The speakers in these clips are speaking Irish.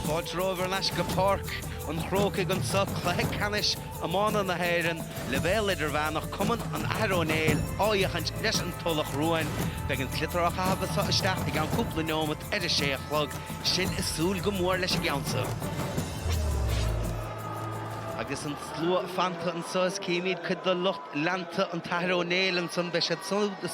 Fáilte roimh leis go Park an Corcaigh an sa Ceannais Iomána na hÉireann le bhéal Idirmheánach Cumann an Athar Néill áíochant leis an Tulach Ruáin beag an cliteach a habh sa isteach ag an cúpla nómad idir sé a chlog sin is súil go mór leis a gceansa. Agus an slua fanta an sos cíimiid chud do lucht lanta an Athar Néill an son bheith siad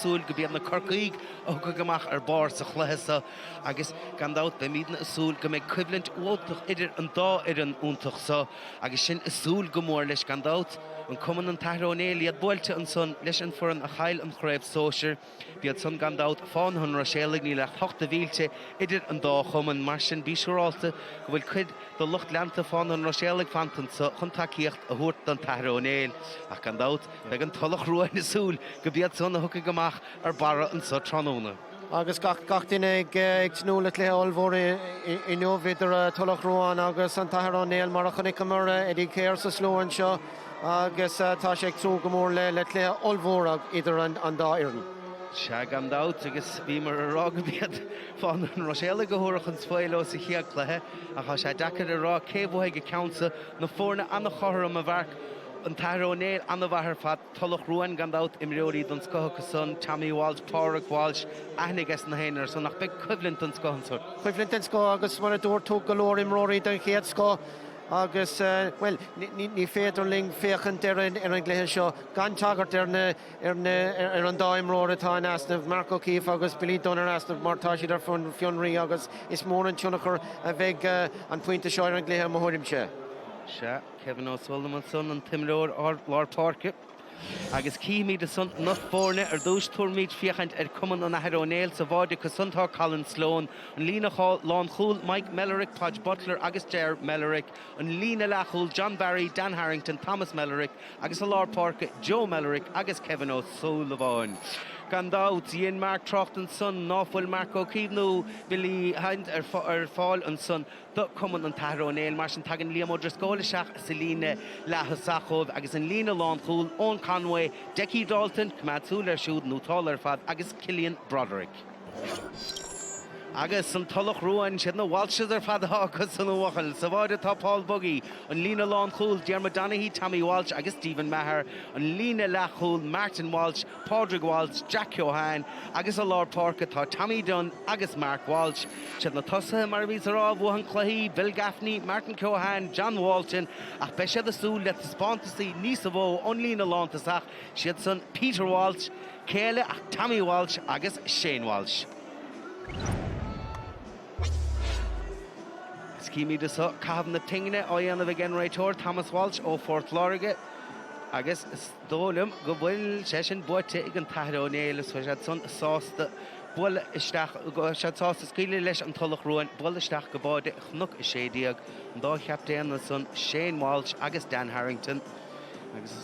súil go bíad na Corcaigh ó go gomach ar bar sa chluiche agus gandát be míad na súil go méid cuiblint uoltach idir an dá ar an úntach sa agus sin is súil go mór leis gandát an Cumann an Athar Néill iad buailte an son leis an foran a chail an Craobh sóisiir bíad son gandát fáin hun Roiséalaigh ní le chochta bhílte idir an dá Cumann mar sin bísiúráalta go bhfuil chud do lucht lanta fáin hun Roiséalaigh fantan sa chun takeíocht a thuairt an Athar Néill ach gandát beag an Tulach Ruáin is súil go bíad son a thuca gomach ar bara an sa tróna. Agus gach duine ag snúla le olmhór i nómhidir Tulach Ruáin agus an Athar Néill mar a chunig mar idir céir sa slóin seo agus tá sé ag trú go mór le olmhór idir an dá Idirmheánach. Se gandát agus bhí mar ará go bíad fáin an Roiséalaigh go thuaireach an sfoiló sa chiaad cluiche a cha sé dachar ará céimhóthaigh go ceansa na fórna anna chothair a bharc an Athar Néill anna bharthar fad Tulach Ruáin gandát imreoirí don scothach son Tammy Walsh, Pádraig Walsh aithnigas na héanaar so nach beag cuiblint an scoth an sort. Cuiblint an scoth agus mar a dúir tú go leor imreoirí don chéad scoth agus well ní féidirling féchant ar an gléithe seo gan tagart ar an dá imreoir atá in asnamh Marco Keefe agus Billy Dunner asnamh mar tá siad ar fionraí agus is mór an tionachar a bheith an puinte seo ar an gléithe mo thuirimse. Se Kevin O'Sullivan son an timróir Lár Páirce agus cíimiid a son nach fórne ar dús túrmíid fiachant ar Cumann an Athar Néill sa bháide go suntá Colin Sloan an lína lán chúl Mike Mellerick, Podge Butler agus Ger Mellerick an lína lechúil John Barry, Dan Harrington, Thomas Mellerick agus a Lár Páirce Joe Mellerick agus Kevin O'Sullivan. Gandát Ian Mark Tráchtaireacht son náfuil Mark O'Keefe Billy Hind ar fáil an son do Cumann an Athar Néill mar sin tagan líam ódra scóla seach sa lína letha sacóibh agus an lína lán chúil Owen Conway, Decky Dalton, Cumad súil ar siúd nó táil ar fad agus Cillian Broderick. Agus an Tulach Ruáin siad na Walshas ar fad agus san uachal sa bháide tá Paul Buggy an lína lán chúil Diarmuid Donaghy, Tommy Walsh agus Stephen Maher an lína lechúil Martin Walsh, Pádraig Walsh, Jack Cíobháin agus a Lár Páirce tá Tommy Dunn agus Mark Walsh siad na tosathe mar bhís ará bhuahan Cluiche, Bill Gaffney, Martin Cíobháin, John Walton ach be siad a súil le spántasaí níos a bhó an lína lántasach siad san Peter Walsh, Céile ach Tommy Walsh agus Shane Walsh. Cíimiid is cabh na tingine ó dhéanamh generator Thomas Walsh ó Fort Lauriga agus dólam go bhfuil sé sin buaite ag an Athar Néill so sé son sásta bhfuil isteach go sé sásta scaoile leis an Tulach Ruáin bhfuil isteach go báide chnoc is sédaíag an dá cheaptéanna son Shane Walsh agus Dan Harrington agus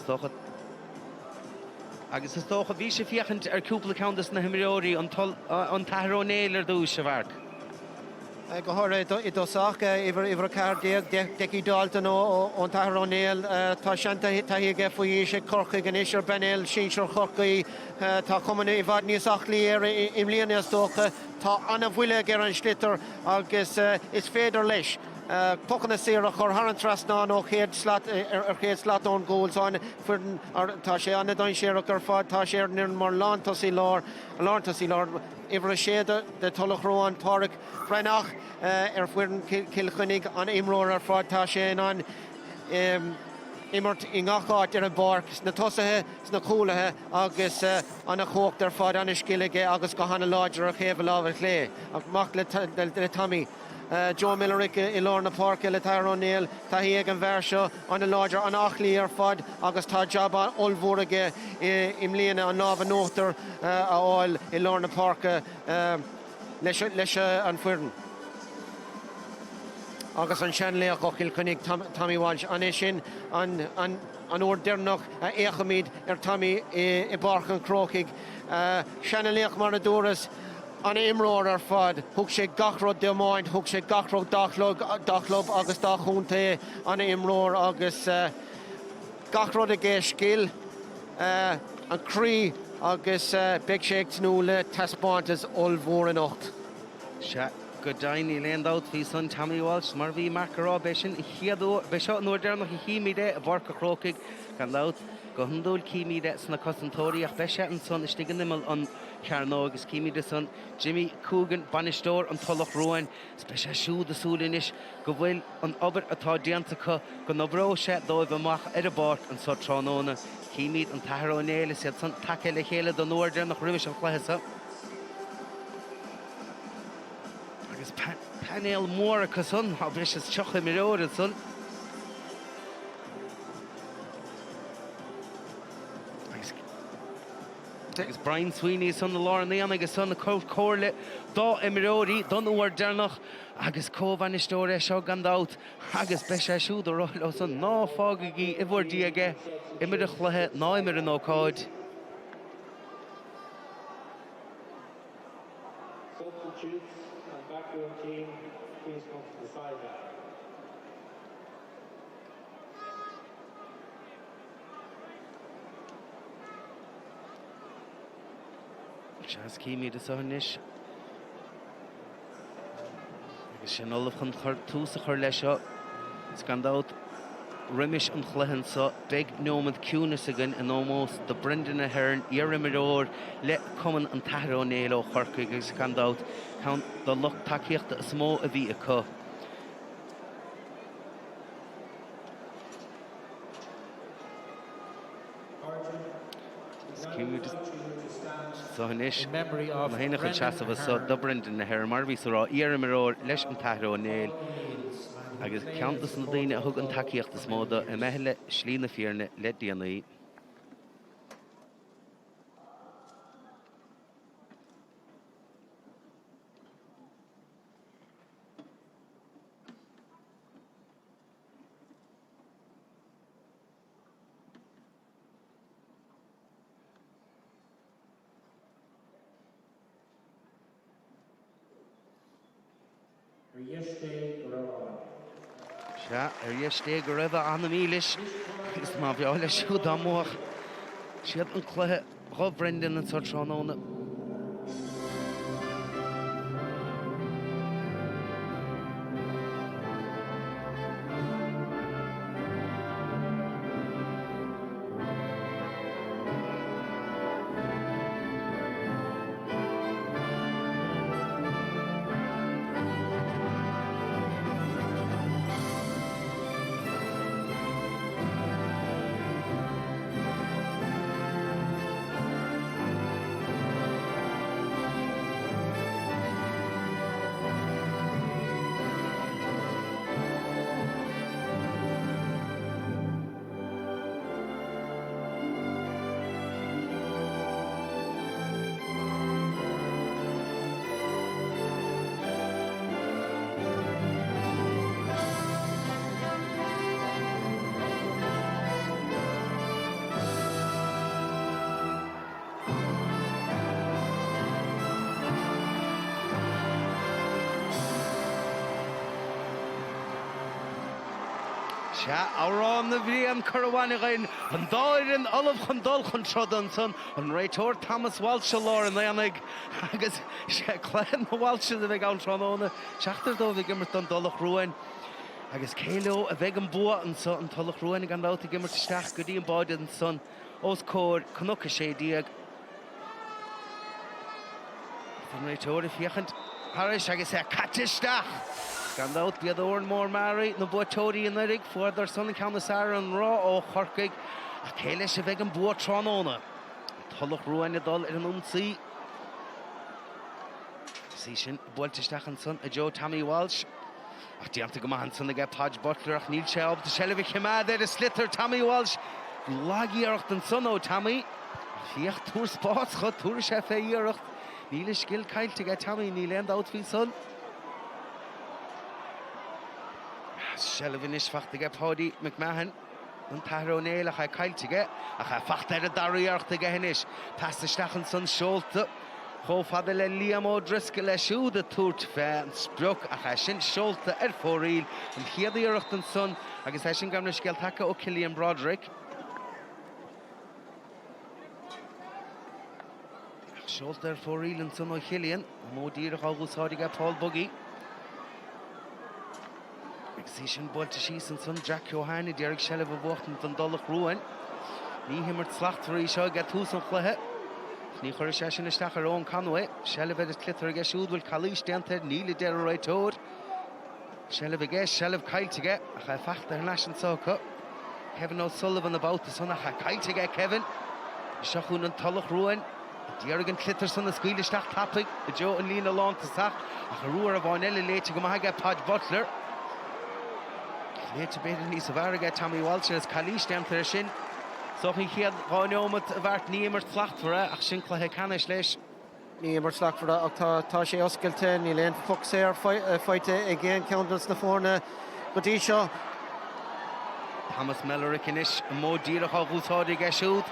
is dócha bhí sé fiachant ar cúpla ceantas na himreoirí an Athar Néill ar dús sa bharc. Go háir i dosach iver a cardéag Decky Dalton ó Athar Néill tá seanta taige faoi sé Corcaigh an isir Benéil sínsir Corcaigh tá Cumann i bhd níos achlaí ar im líana tócha tá anna bhuiile ar an slitar agus is féidir leis. Pocan na séireach chur Haran Trasná ó chéad slat ón gúil tá sé anna dain séireach ar fad tá sé ar mar lántasí lár iver a séad de Tulach Ruáin Pádraig Brenach ar fuireann Cill Chainnigh an imreoir ar fad tá sé an immert i ngacháid ar an barc na tosathe sna cúlathe agus anna chócht ar fad anna scileige agus go hanna láidir a chéamh lábhar lé ach mac le Tommy Joe Mellerick i Lorna Park le Athar Néill tá hí ag an bheirt seo anna láidir an achlaí ar fad agus tá jobba olmhóraige im líana an nábh nóachtar a fháil i Lorna Park leis an fuireann. Agus an seanléach ó Cill Chainnigh Tommy Walsh an é sin an uair dearnach échaimid ar Tommy i barc an Corcaigh seanléach mar a dúras an imreoir ar fad thug sé gachrod deomáint thug sé gachrod dachlub agus dachúnta an imreoir agus gachrod a géis scill an crí agus beag sé ag tnúla taspáintas olmhór an ocht. Se Go dainní leon dát hí san Tammy Walsh mar bhí Craobh sin chiaadú be seo nuair dearnach i chiimiide a bharca Corcaigh gan dát go hundúil cíimiide sna cosantóirí ach beise an son is stigan nimil an Ceannais agus cíimiide san Jimmy Coogan banistóir an Tulach Ruáin beise siúd a súlainis go bhfuil an obair atá diantacha go nóbró sé dóibh amach ar a bart an so tránóna cíimiid an Athar Néill is san take le chéile don nuair dearnach rimis an chluiche agus Néill mór a son a bhris is teocha miróir son agus Brian Sweeney son na Lárnaíon agus son na cóirle dá imiróí don uair dearnach agus cóbhanistóir seo gan dát agus be sé siúd a roiil ó san ná fágaí i bhór diaige imir a chluthe ná imir an ócáid. Substitutes and backroom team, please come to the side now. Seas cíimiid a sonis agus sin olaf chun tús a chur leis seo is gan dát rimis an chluicheann sa beag nómad Ciúnas agan in ómós do Brendan a hÉireann iarimiróir le Cumann an Athar Néill ó Corcaigh agus gan dát chun do lucht takeíochta is mó a bhí a có. Sohanis na héine chun seasamh sa do Brendan na hÉireann mar bhí rá iarimiróir leis an Athar Néill agus ceantas na daine a thug an takeíocht is móda i meitheile slí na fíorne le déanaí. Dhéiste go raibh anna mílis is má bheáil le siúd amach siad an chluiche Rob Brendan an sa tránóna. Árán na bhríon Craobh an dáireann olaf chun dul chun trodan son an réiteoir Thomas Walsh Lárnaíon agus sé chléan na Walsh a bheith an tránóna teachtar dó bhí gimmart an Tulach Ruáin agus céileo a bheith an bua an son an Tulach Ruáin gan dáta gimmart isteach go dtí an báide an son os cóir cnocha sé díag an réiteoir a fiachant Harris agus é catisteach gan dát bead ór mór marí na buatóirí in Idirigh fuadar son Ceannais an rá ó Corcaigh a céile sé bheith an bua tránóna. Tulach Ruáin a dul ar an únsaí. Sí sin buailteisteach an son a Joe Tammy Walsh. Ach dianta go maith son a gceith Podge Butler ach níl sé ob de sellbh Cumann ar a slitar Tammy Walsh. Lágíocht an son ó Tammy. Fíocht túr spás chud túr sé fé íocht. Níl is skill caiilte go Tammy níl leon dát fí son. Sellbh is fachtaige Páidí McMahon an Athar Néill a cha caiilteige a cha facht ar a daríocht aige hinis. Pastaisteach an son seolta chó fada le Liam O'Driscoll le siúd a túirt fé an spreoch a cha sin seolta ar fóríl an chiaadaíocht an son agus é sin gamna scealtacha ó Cillian Broderick. Seolta ar fóríl an son ó Cillian a mó díreach ágúsáidige Paul Buggy. Sin bult síos an son Jack Johanna dearg sellh bhachtan don Tulach Ruáin. Ní himmar Tráchtaireacht seo get Tús Cluiche. Ní chuir sé sin isteach ar ón Conall. Sellh bheith clitar ige siúdhfuil Calís déanta Néill dear réitóir. Sellh ige sellh caiilteige a cha fachta ar leis an sócha. Kevin O'Sullivan about the son a cha caiilteige Kevin. Seachún an Tulach Ruáin. Dearg an clitar son a scuile isteach tapig. A Joe an lína lánta sach. A cha ruair a bháin eile léite go maithe Pád Butler. Léite beidir níos a bharige Tommy Walsh as Calís déanta sin. So chi chéad gáineomad a bhart níomar Tráchtaireacht ach sin Cluiche Ceannais leis. Níomar Tráchtaireacht ach tá sé oscailte ní léon foxéir feite i gcéan counters na fórna go dtí seo. Thomas Mellerick inis a mó díreach á gúsáide ige siúd.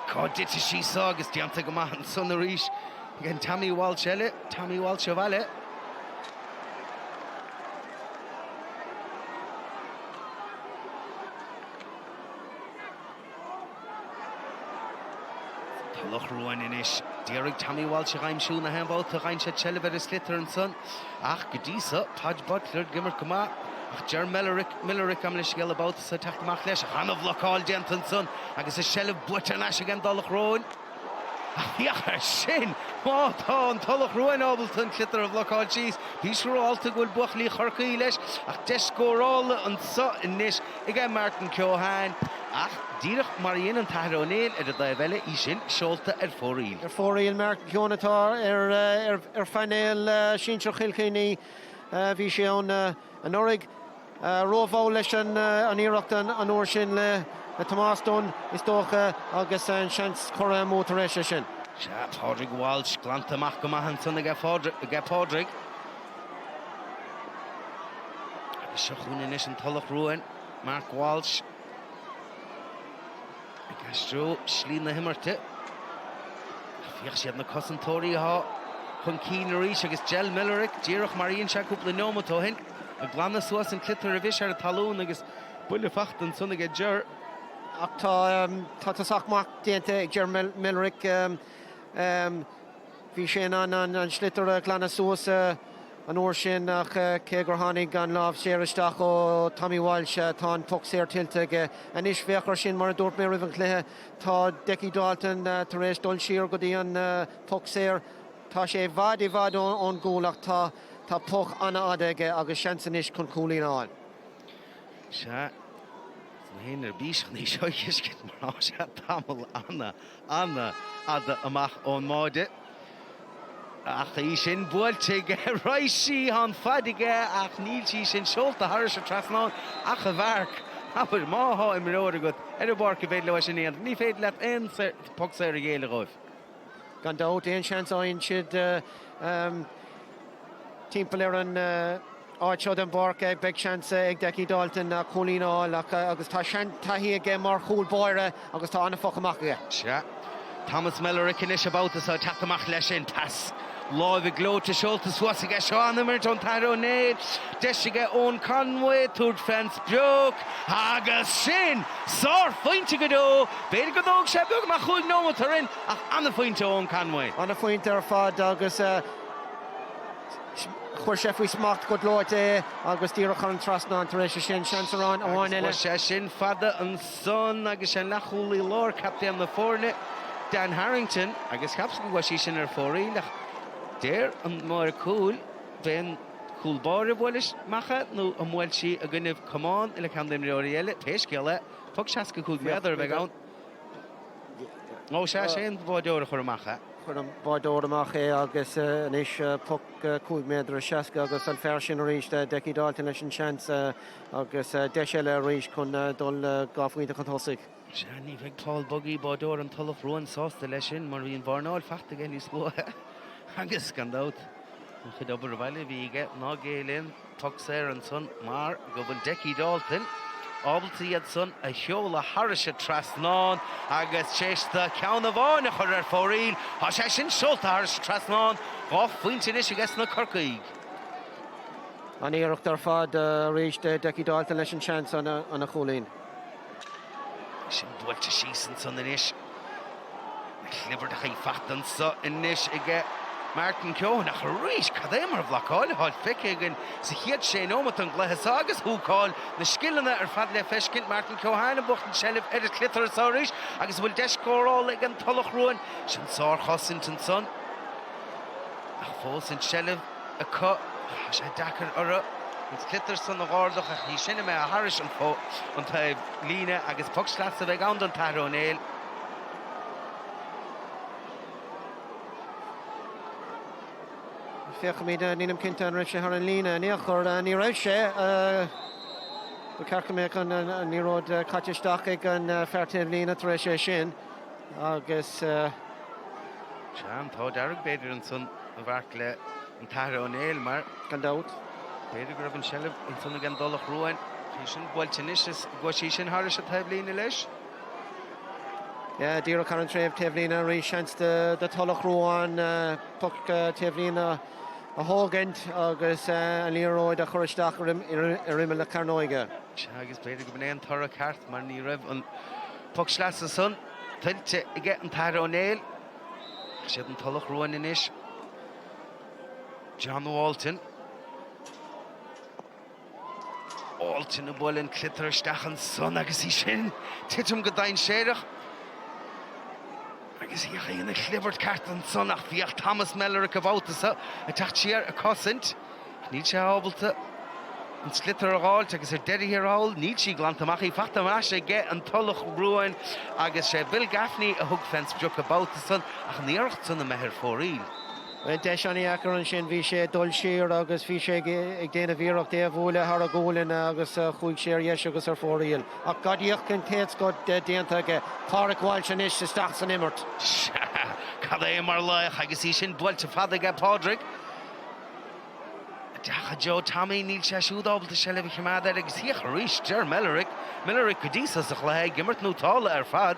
Cá dite sí agus déanta go maith an son a ríis. Again Tommy Walsh eile, Tommy Walsh a bhaile. Tulach Ruáin inis. Dearg Tommy Walsh a ghaimsú na hambáut a ghain sé sellh is slitar an son. Ach go dísa, Pád Butler gimmer cumá. Ach Ger Mellerick am leis geall about sa teachtamach leis. Hanamh Locáil déanta an son. Agus is sellh butar leis again Tulach Ruáin. Ach iachar sin. Má tá an Tulach Ruáin ábaltan clitar of Locáil síos. Bhís ráilta gúil buachlí Corcaigh leis. Ach descórála an so inis. Ige Martin Cíobháin. Ach díreach mar dhéanaan Athar Néill ar a daibheile í sin seolta ar fóraíl. Ar fóraíl Martin Cíobháin ar fanéil Cill Chainnigh bhí sé an orig rómhá leis an iireachtain an uair sin le Tomás Dunn is dócha agus an seans chora móta éis sin. Se Pádraig Walsh glanta amach go maithe an son ige Pádraig. Agus seachún inis an Tulach Ruáin, Mark Walsh. Gastro slína himmarte. Fiach siad na cosantóirí há chun cín a ríis agus Gel Mellerick díreach mar íon se cúpla nómató hin. A glanna suas an clitar a bhís ar a talún agus buile facht an son ige Ger. Ach tá sachmach déanta ag Ger Mellerick bhí sin an slitar a glanna suas an uair sin ach cé gur tháinig an lámh séiristeach ó Tommy Walsh tá an foxéir tiltte anis bheachar sin mar a dúirt mé roimh an chluthe tá Deicí Dalton tar éis dul siar go dtí an foxéir tá sé bhd I bhd ón gúlach tá poch anna aige agus seansan is chun cúlín Se hén ar bísach ní seochas cin mar se tamil anna ada amach ón máide. Ach í sin bhailte roisí an fadige ach níl sí sin seolta Harris a trasná ach a bharc. Habir máth im róir go ar a barca bhéad leis sin éant. Ní féad le an poxéir a géile roimh. Gan dót éon seans áin siad timppla ar an áitseo an barca ag beag seans ag Deicí Dalton a cholínáil agus tá hí ag mar chúl báire agus tá anna focha amach aige. Se. Thomas Mellerick inis about us a teachtamach leis sin tas. Láimh glóte seolta suas ige seánamir don Athar Néill. Deis ige ón Conway túd fence beag agus sin sár fointe go dó. Béidir go dóg sé beag mar chúil nómatarin ach anna fointe ón Conway. Anna fointe ar fad agus chuir sé faoi smacht go láite agus díreach an trasná an tar éis sin seansarán amháin eile. Sé sin fada an son agus sé nachúlaí lár captain na fórne Dan Harrington agus capscin go sí sin ar fóraí nach déir an mar cúil ben cúlbáir bhis macha nó an bhfuil si a gcuineh Cumann ile candéim réirí eile téisceile tug seaca cúg méadar bheith ann. Ó sé sin bháideoir chur macha. Chur an báideoir amach agus inis puc cúg méadar seaca agus an fear sin a ríis Deicí Dalton leis an seans agus deis eile a ríis chun dul gáfuointe chun thosaigh. Ní bheith Paul Buggy báideoir an Tulach Ruáin sásta leis sin mar bhíon barnáil feachta gé níos slóthe. Agus gandát an chud obair a bhaile bhí ige ná géalainn tuigh an son mar go bhfuil Deicí Dalton ábaltaí iad son a cheola Harris a trasnán agus séista ceanna bháin a chur ar fóraíl tá sé sin seolta Harris a trasnán gá faointe is agus na Corcaigh. An iireacht ar fad ríis Deicí Dalton leis an seans an a cholín. Sin bhailte síos an son inis. Clibir a chaí fachtan so inis ige Martin Keogh nach rís cadémar bhlacáil hall ficigin sa chiad sé nómat an glethe agus húcáil na skillna fad le fescin Martin Keogh hána buchtan sellh clitar sáris agus bhfuil deiscórál ag an Tulach Ruáin sin sár chosint an son. Ach fós an sellh a cut sé dachar ara an clitar son na gárdach ach hí sinna me a haris an fó an taobh líne agus pucslaasa bheith an don Athar ó Néill. Fiach mi nílam cinnte an raibh sé ar an lína níochar ní raibh sé go cearcha mé an níród caitisteach ag an feartaobh lína tar éis sé sin agus Sean tá dearg beidir an son a bhart le an Athar ó Néill mar gan dat. beidir go raibh an sellh an son ag an Tulach Ruáin hí sin bhailte is go sí sin haris a taobh lína leis. Ja, díra kar an tréimh taobh lína rí seans de Tulach Ruáin puc taobh lína a hágant agus an líróid a choristeach rimime le Carnoige. Agus beidir go bné an tora ceart mar ní raibh an pucslaas a son tuilte i gceith an Athar ó Néill siad an Tulach Ruáin inis. John Walton a bhil an clitar isteach an son agus í sin titim go dain séireach agus í chéanna chlibert ceart an son ach bhíoch Thomas Mellor go bhátasa a techt siar a cosint níl sé ábalta an slitar a gáilt agus deirí ar áil níl sí glantamach í fachta más sé gceith an Tulach Ruáin agus sé Bill Gaffney a thug fens beag a bhátasa ach níocht son a methir fóríl. Deis an iachar an sin bhí sé dul siar agus bhí sé ag déanana bhíocht bhúla ar a ggólainn agus chuig sé dhéis agus ar fóríil. Ach gadíoch an céad go déanta aige páric Walsh an is sa staach san immert. Cad é mar leich agus í sin bhailte fad aige Pádraig. Decha Joe Tommy níl sé siúdábalta se le bh cheimad agus híoch a rís dear Melloric go díosas a chléthe gimmert nó tála ar fad.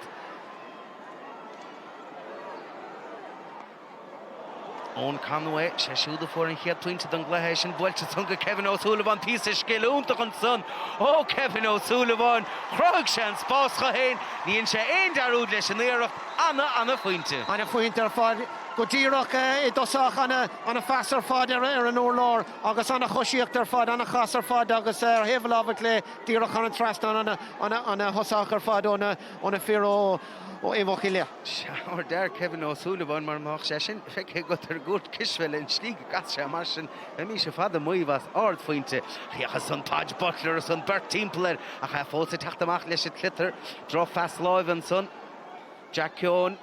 Ón Conway sé siúda fór an chiad tuinte don glethe sin bhailte tunga Kevin O'Sullivan pí a scéúntaach an son. Ó Kevin O'Sullivan chroig sé an spáscha héin níonn sé aon darúd leis an éireacht anna faointe. Anna faointe ar fad go díreach I dosach anna feasar fad ar an úrlár agus anna chosíocht ar fad anna chas ar fad agus ar hevalabhah le díreach an trast anna hosach ar fad óna fíor ó émhachaí le. Seair deir Kevin O'Sullivan mar mach sé sin feice go ar gút kisfuil in slí gas sé mar sin a mí sé fada muohas ard faointe chiacha san Taj Butler a san Bert Timpler a cha fósa teachtamach leis a clitar dro fast láimh an son Jack Keogh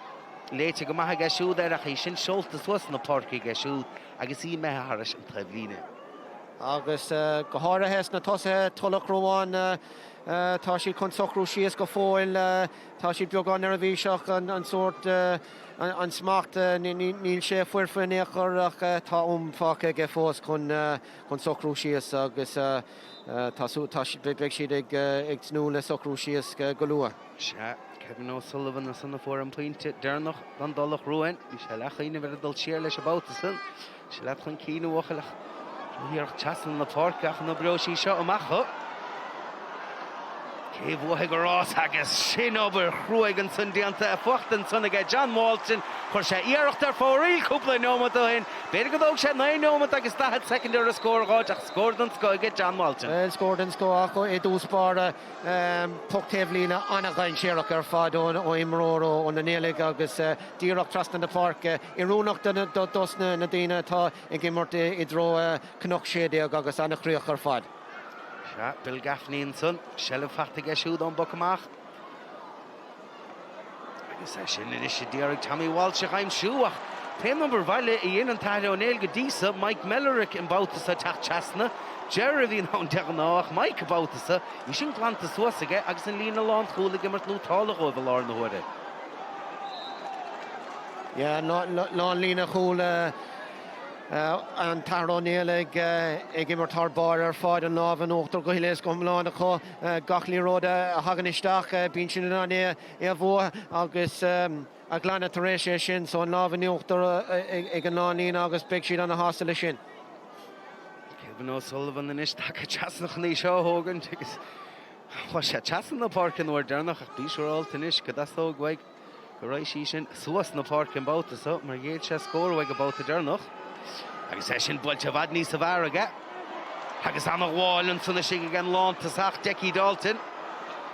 léite go maithe ga siúd ar a chi sin seoltas was na Corcaigh ga siúd agus í methe haris an taobh líne. Agus go háirithe na tosa Tulach Ruáin tá sí chun socrú síos go fóil tá sí beagán ar a bhí seach an sort an smacht níl sé fuirfuinnéachar ach tá fácha ge fós chun socrú síos agus tá si beag siad ag snú le socrú síos go lua. Kevin O'Sullivan a sanna fór an pointe dearnach an Tulach Ruáin ní sé lechaine bheit a dul siar leis a bátasan sé le chun cíú wachalach híoch teasan na párcach na brosí seo amachcha. Cé bhthe go rás agus sin obair chruaig an san déanta a fuachtan san aige John Walton chuir sé iarracht ar fóríl cúpla nómad ó hin. Beidir go dóg sé 9 nómad agus stahad secondar a scóráid ach scóir an scóige John Walton. Scóir an scóach I dúspára puc taobh lína anna gain séireach ar fad ó imróir ó na Néill agus díreach trasna na parc I rúnach dosna na daine tá ag gimmart I dro cnoch séideag agus anna chríoch ar fad. Bill Gaffney an son sellh fachta ga siúd an bocamach. Agus sin is sé díreach Tommy Walsh a chaim siúach. Peim number bhaile I dhéanaan Athar ó Néill go dísa Mike Melloric an bátasa teach teasna. Jerry hín an deanach Mike bátasa I sin glanta suasaige agus an lína lán chúla gimmart nó tála ó bh lár na huaire. Ja, lán lína chúla an Athar ó Néill ag immert tar bar ar fád an lábhan óchttar go hiiles go mláánna chu gachlíróda a hagan isteach bín sin an é a bhua agus a glanna tar éis sé sin so an lábhan óchttar ag an lán agus beag siad an na hásta sin. Kevin O'Sullivan in is take teasnach ní seo hógan agus sé teasan na parc an bhar dearnach ach bí seáil tanis go dasó ghaig Go raibh sí sin suas na park an bouta so mar géad sé scór ag go bouta Idirmheánach. Agus é sin builte bhad níos sa bhar aige. Agus an Gháil sanna sig gan lántasach Deicí Dalton.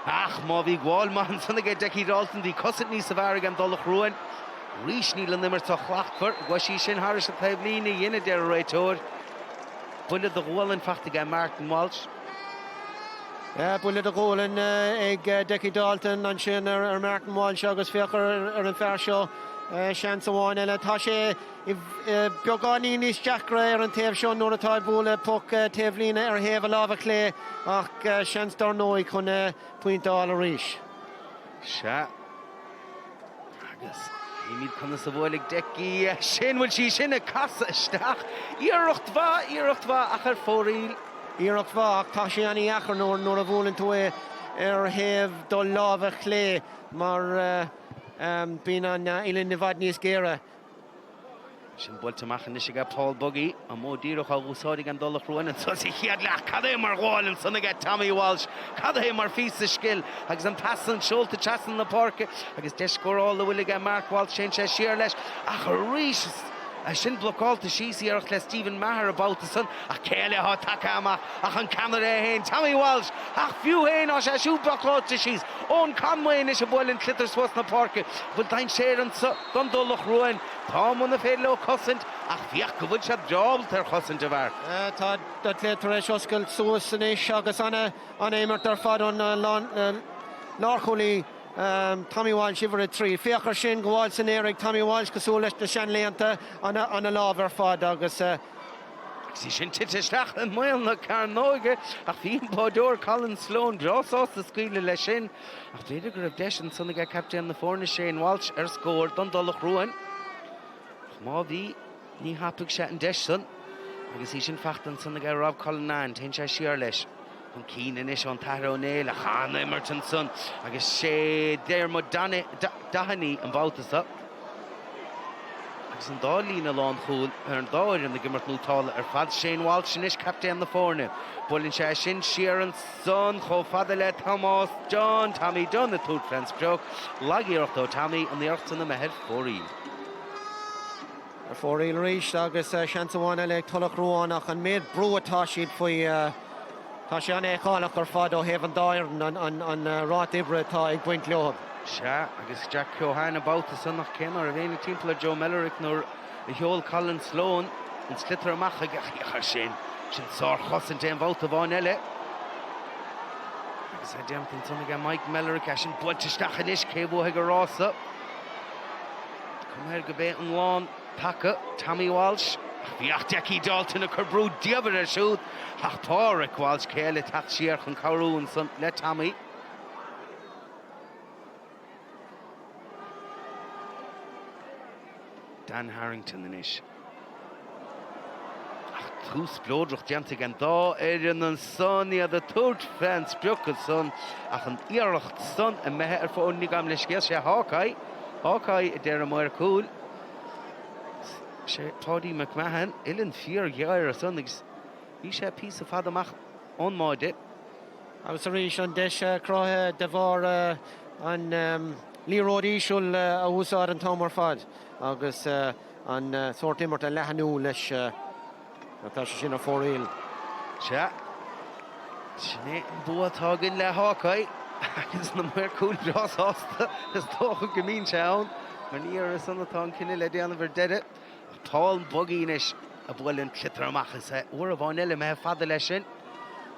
Ach, má bhí Gháil man sanna ge Deicí Dalton bhí cosint níos sa bhar gan Tulach Ruáin. Rís Néill an nimmer tá chlachfar, go sí sin haris a taimhlína dhéine de réitóir. Buile de Gháil an fachta gan Martin Walsh. Buile de Gháil ag Deicí Dalton an sin Martin Walsh agus féachar an fear seo seans amháin eile. Tá sé beagání níos deacra an taobh seo nuair atá búla puc taobhlína hÉamh lábha clé ach seans dar nóid chun puintáil a ríis. Se. Agus míad chuna sa bhfuil Deicí sin bhfuil sí sin a casa isteach. Iarracht bha ach ar fóraíl. Iarracht bha ach tá sé aní achar nuair a bhúlann tú hÉamh dul lábha clé mar bín an ilinn na bhad níos géire. Sin builte machchan is go Paul Buggy a mó díoch a úsáide an Tulach Ruáin an so chiad leach cad é mar Gháil sanna ge Tommy Walsh cad é mar fís a skill agus an passan seolta chasan na parke agus deiscóráil le bhfuil Mark Walsh sin sé siar leis ach a rís sin blokáilta sííarach le Stephen Maher about the son a céile há take amach ach an camera héin Tommy Walsh ach fiú héin á sé siú blokáilta síos ón Conway is a bhfuil clitar swas na parke bhfuil dain séir an don Tulach Ruáin tá muna féile ó cosint ach bhíoch go bhfuil sé drábal tar cosint a bhar. Tá létar éis oscail suas san éis agus anna éimart ar fad an lácholaí Tommy Walsh iver a trí. Féachar sin gháil san éirigh Tommy Walsh cosú leis na seanléanta anna lábh ar fad agus sí sin titisteach an mail na Carnóige ach bhíon bádóir Colin Sloan drásás a scuile lei sin ach féidir go raibh deis sanna ga captain na fórna Shane Walsh ar scór don Tulach Ruáin. Má bhí ní hapig sé an deis san agus í sin fachtan sanna ga Rob Colin ten sé siar leis. An cían is an Athar Néill a chan Emerton son agus sé Dermot Dahanny an bhautas up. Agus an dálína lán chúil ar an dáir an na gimmart nútála ar fad Shane Walsh sin is captain na fórne. Bólinn sé sin siar an son cho fada le Thomas John Tommy Dunn na túd fence broke lagíocht ó Tommy an íocht na mehead fóríl. Ar fóríl ríis agus seans amháin le Tulach Ruáin ach an méid brú atá siad faoi tá sé an éáach ar fad ó hÉamh an dáir an rát ibre tá ag buint leob. Se agus Jack Cíobháin abouta san nach céanar a bhéine timpplair Joe Mellerick nuair a heol Colin Sloan an slitar amach a gachar sin sár chosint an bhauta bháin eile. Agus a deamtain sanna ga Mike Mellerick a sin builte stachan is céabh go rása. Cumhéir go bé an lán take Tommy Walsh. Bhíocht Deicí Dalton a chubrú diabar ar siúd ach páric Walsh céile tacht siar chun cabhrún san le Tommy. Dan Harrington in ish. Ach, Tús blódroch dianta gan dá éireann an son í a the third fence beochad son ach an íoracht son a methe ar fóin ní gam leis géas sé Hawkeye i deir amóir cúil. sé Toddy McMahon illen 4 jaar a son agus bhí sé pí a fad amach ón máide. Agus a rís an deis cráthe de bhar an líród ísisiúil a úsáid an támar fad agus an sort immart a lehanú leis tá sé sin a fóréil. Se sinné buatágin le Hawkeye agus na mar cúil rásásta is tócha gomín se ann mar ní ar san atá cinenne le déanamh deide. Paul Bugginis a bhfuilinn clitar amachchas uair a bháin eile me fada lei sin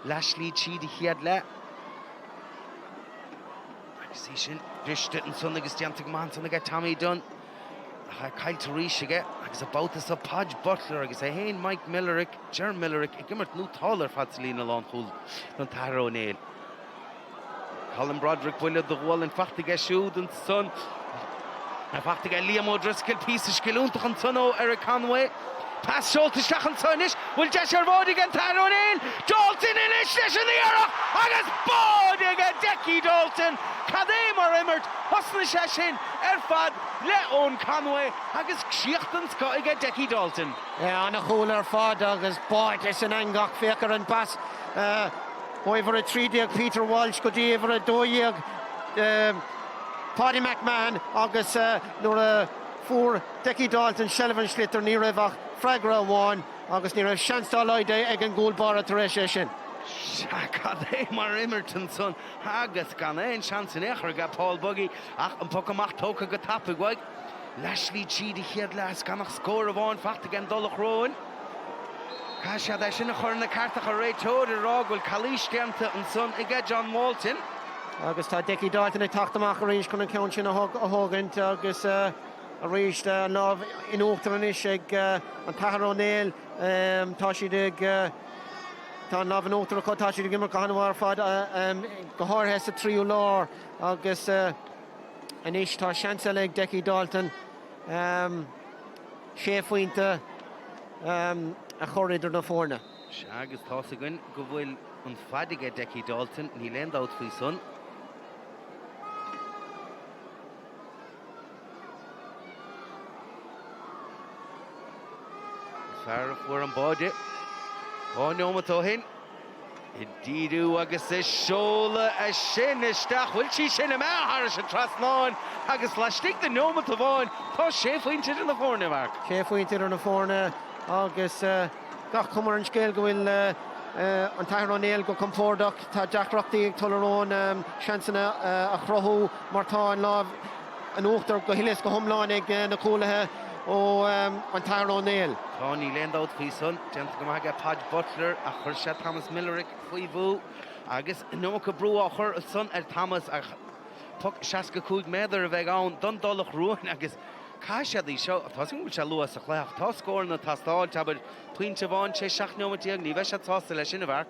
leis líd siad i chiad le. Agus í sin briste an son agus deanta go maith sanna ga Tommy Dunn a caiilte ríis aige agus a boutas a Podge Butler agus a héin Mike Mellerick, Ger Mellerick ag gimmart nútálar fad lína lán chúil don Athar Néill. Colin Broderick bhuiile do bhil an fachta ga siúd an son a fachta ga Liam O'Driscoll pís skillúntaach an son ó Eric Conway. Pass Schultz stachan sonis will Jesher Vodigan Athar Néill Dalton in is leis an íarach agus Bodigan Deicí Dalton Cadémar immert hosna sé sin fad le ón Conway agus csiochttan scoige Deicí Dalton. Anna chúil ar fad agus báid is an angach féchar an pass Oiver a 3 Peter Walsh go dí iver a 2 Paddy McMahon agus nuair fuair Deici Dalton Sullivan Schlitter ní raibh freigra amháin agus ní raibh seanstal oide ag an gúlbára tar éis sin. Gan é mar immerton son agus gan é chance in éair ga Paul Buggy ach an pokamach tóca go tappa gwaig Lashley Cheedy chiad las ganach scór amháin fachta gan Tulach Ruáin. Cá sé é sinna chur na cartach a réitóir rágfuil Calís gemta an son ige John Walton. Agus tá Deici Dalton ag tachtamach a rís chun an ceann sin a thugant agus a rís lámh in uachtar an is ag an Athar Néill tá siad ag tá lámh an uachtar a tá siad ag immer cahanmhar fad go háirthe sa tríú lár agus an is tá seansal ag Deici Dalton sé faointe a chur idir na fórna. Se agus tá a gin go bhfuil an fadige Deici Dalton ní lendát faoi son. Fear fuair an báide. Nómató hin. Idíú agus is seola a sin isteach bhfuil sí sinna methar sin trasnáin agus leistigh den nómató bháin tá sé faointe in na fórna Mark. Sé faointe ar na fórna agus gach cumar an scéil go bhfuil an Athar Néill go compórdach tá deachreachtaí ag tularrón seansanna a chrothú mar tá an lámh an uachtar go hiilis go thomláin ag na cúlathe ó an Athar Néill. Tá ní lendát faoi son, deanta go maithe Padge Butler a chur sé Thomas Millerick faoi bhú agus nócha brú a chur son ar Thomas a puc 65 méadar a bheith ann don Tulach Ruáin agus cá sé dí seo tá sin bhfuil se luas a chléach tá scóir na tá stáil tabbar puinte bháin sé 6-9 ní bheith sé tásta leis sin a bharc.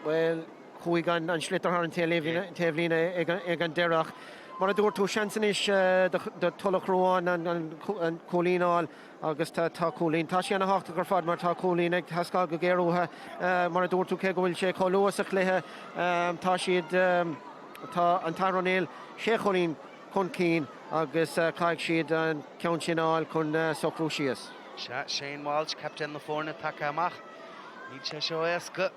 Well, chuig an slittar an taobhlína ag an dearach. Mar a dúir tú seansan is de Tulach Ruáin an cólínáil agus tá cólín. Tá sé anna háachta gur fad mar tá cólín ag thascáil go géarúthe mar a dúir tú cé go bhfuil sé có luas a chluthe tá siad tá an Athar Néill sé cholín chun cín agus caiig siad an ceann sináil chun socrú síos. Shane Walsh, captain na fórna take amach. Ní sé seo éasca.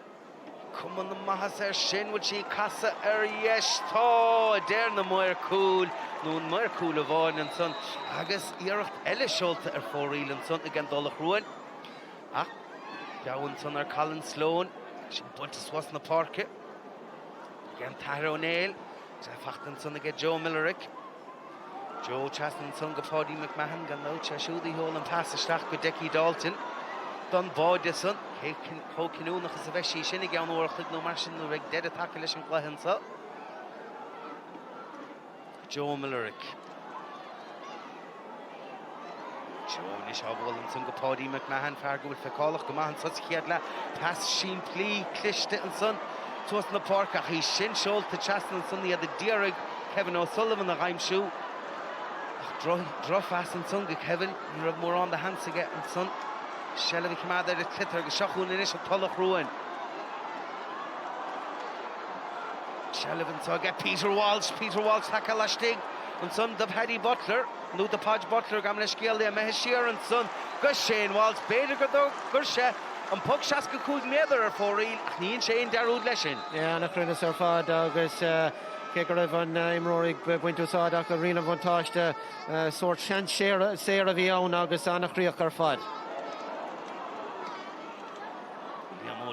Cumann na maithas ar sin bhfuil sí casa ar dheis tá déir na muir cúil nó an muir cúil a bháin an son agus iarracht eile seolta ar fóríil an son ag an Tulach Ruáin. Ach, beabhann son ar Colin Sloan sin buntas was na parke. Gan Athar Néill, sé fachtan son ag Joe Millerick. Joe chastan son go Paddy McMahon gan nó sé siúdaí hól an pass isteach go Deici Dalton. Don báide son, cócinúnach is a bheith sí sinna gan uachtaigh nó mar sin nó raibh dead attack leis an gcluicheansa. Joe Millerick. Joe ní seo bhfuil an son go Paddy McMahon fear go bhfuil feicálaach go maithan sos chiad le pass sin plí cliste an son tuas na parca hí sin seolta chastan an son iad a díreach Kevin O'Sullivan a ghaimsú. Dro fast an son go Kevin ní raibh mór an de hansaige an son. Shelly cumad ar a clitar go seachún inis a Tulach Ruáin. Shelly tá get Peter Walsh take a leistigh an son de Paddy Butler nó de Padge Butler gam leis scéal a mehe siar an son go Shane Walsh beidir go gur sé an puc 65 méadar ar fóríl ach níon sé dearúd leis sin. Nach rinne ar fad agus cé go raibh an imróigh buintúsáideach a rianamh bhaintáiste sort sean séar a bhí ann agus annach riach ar fad.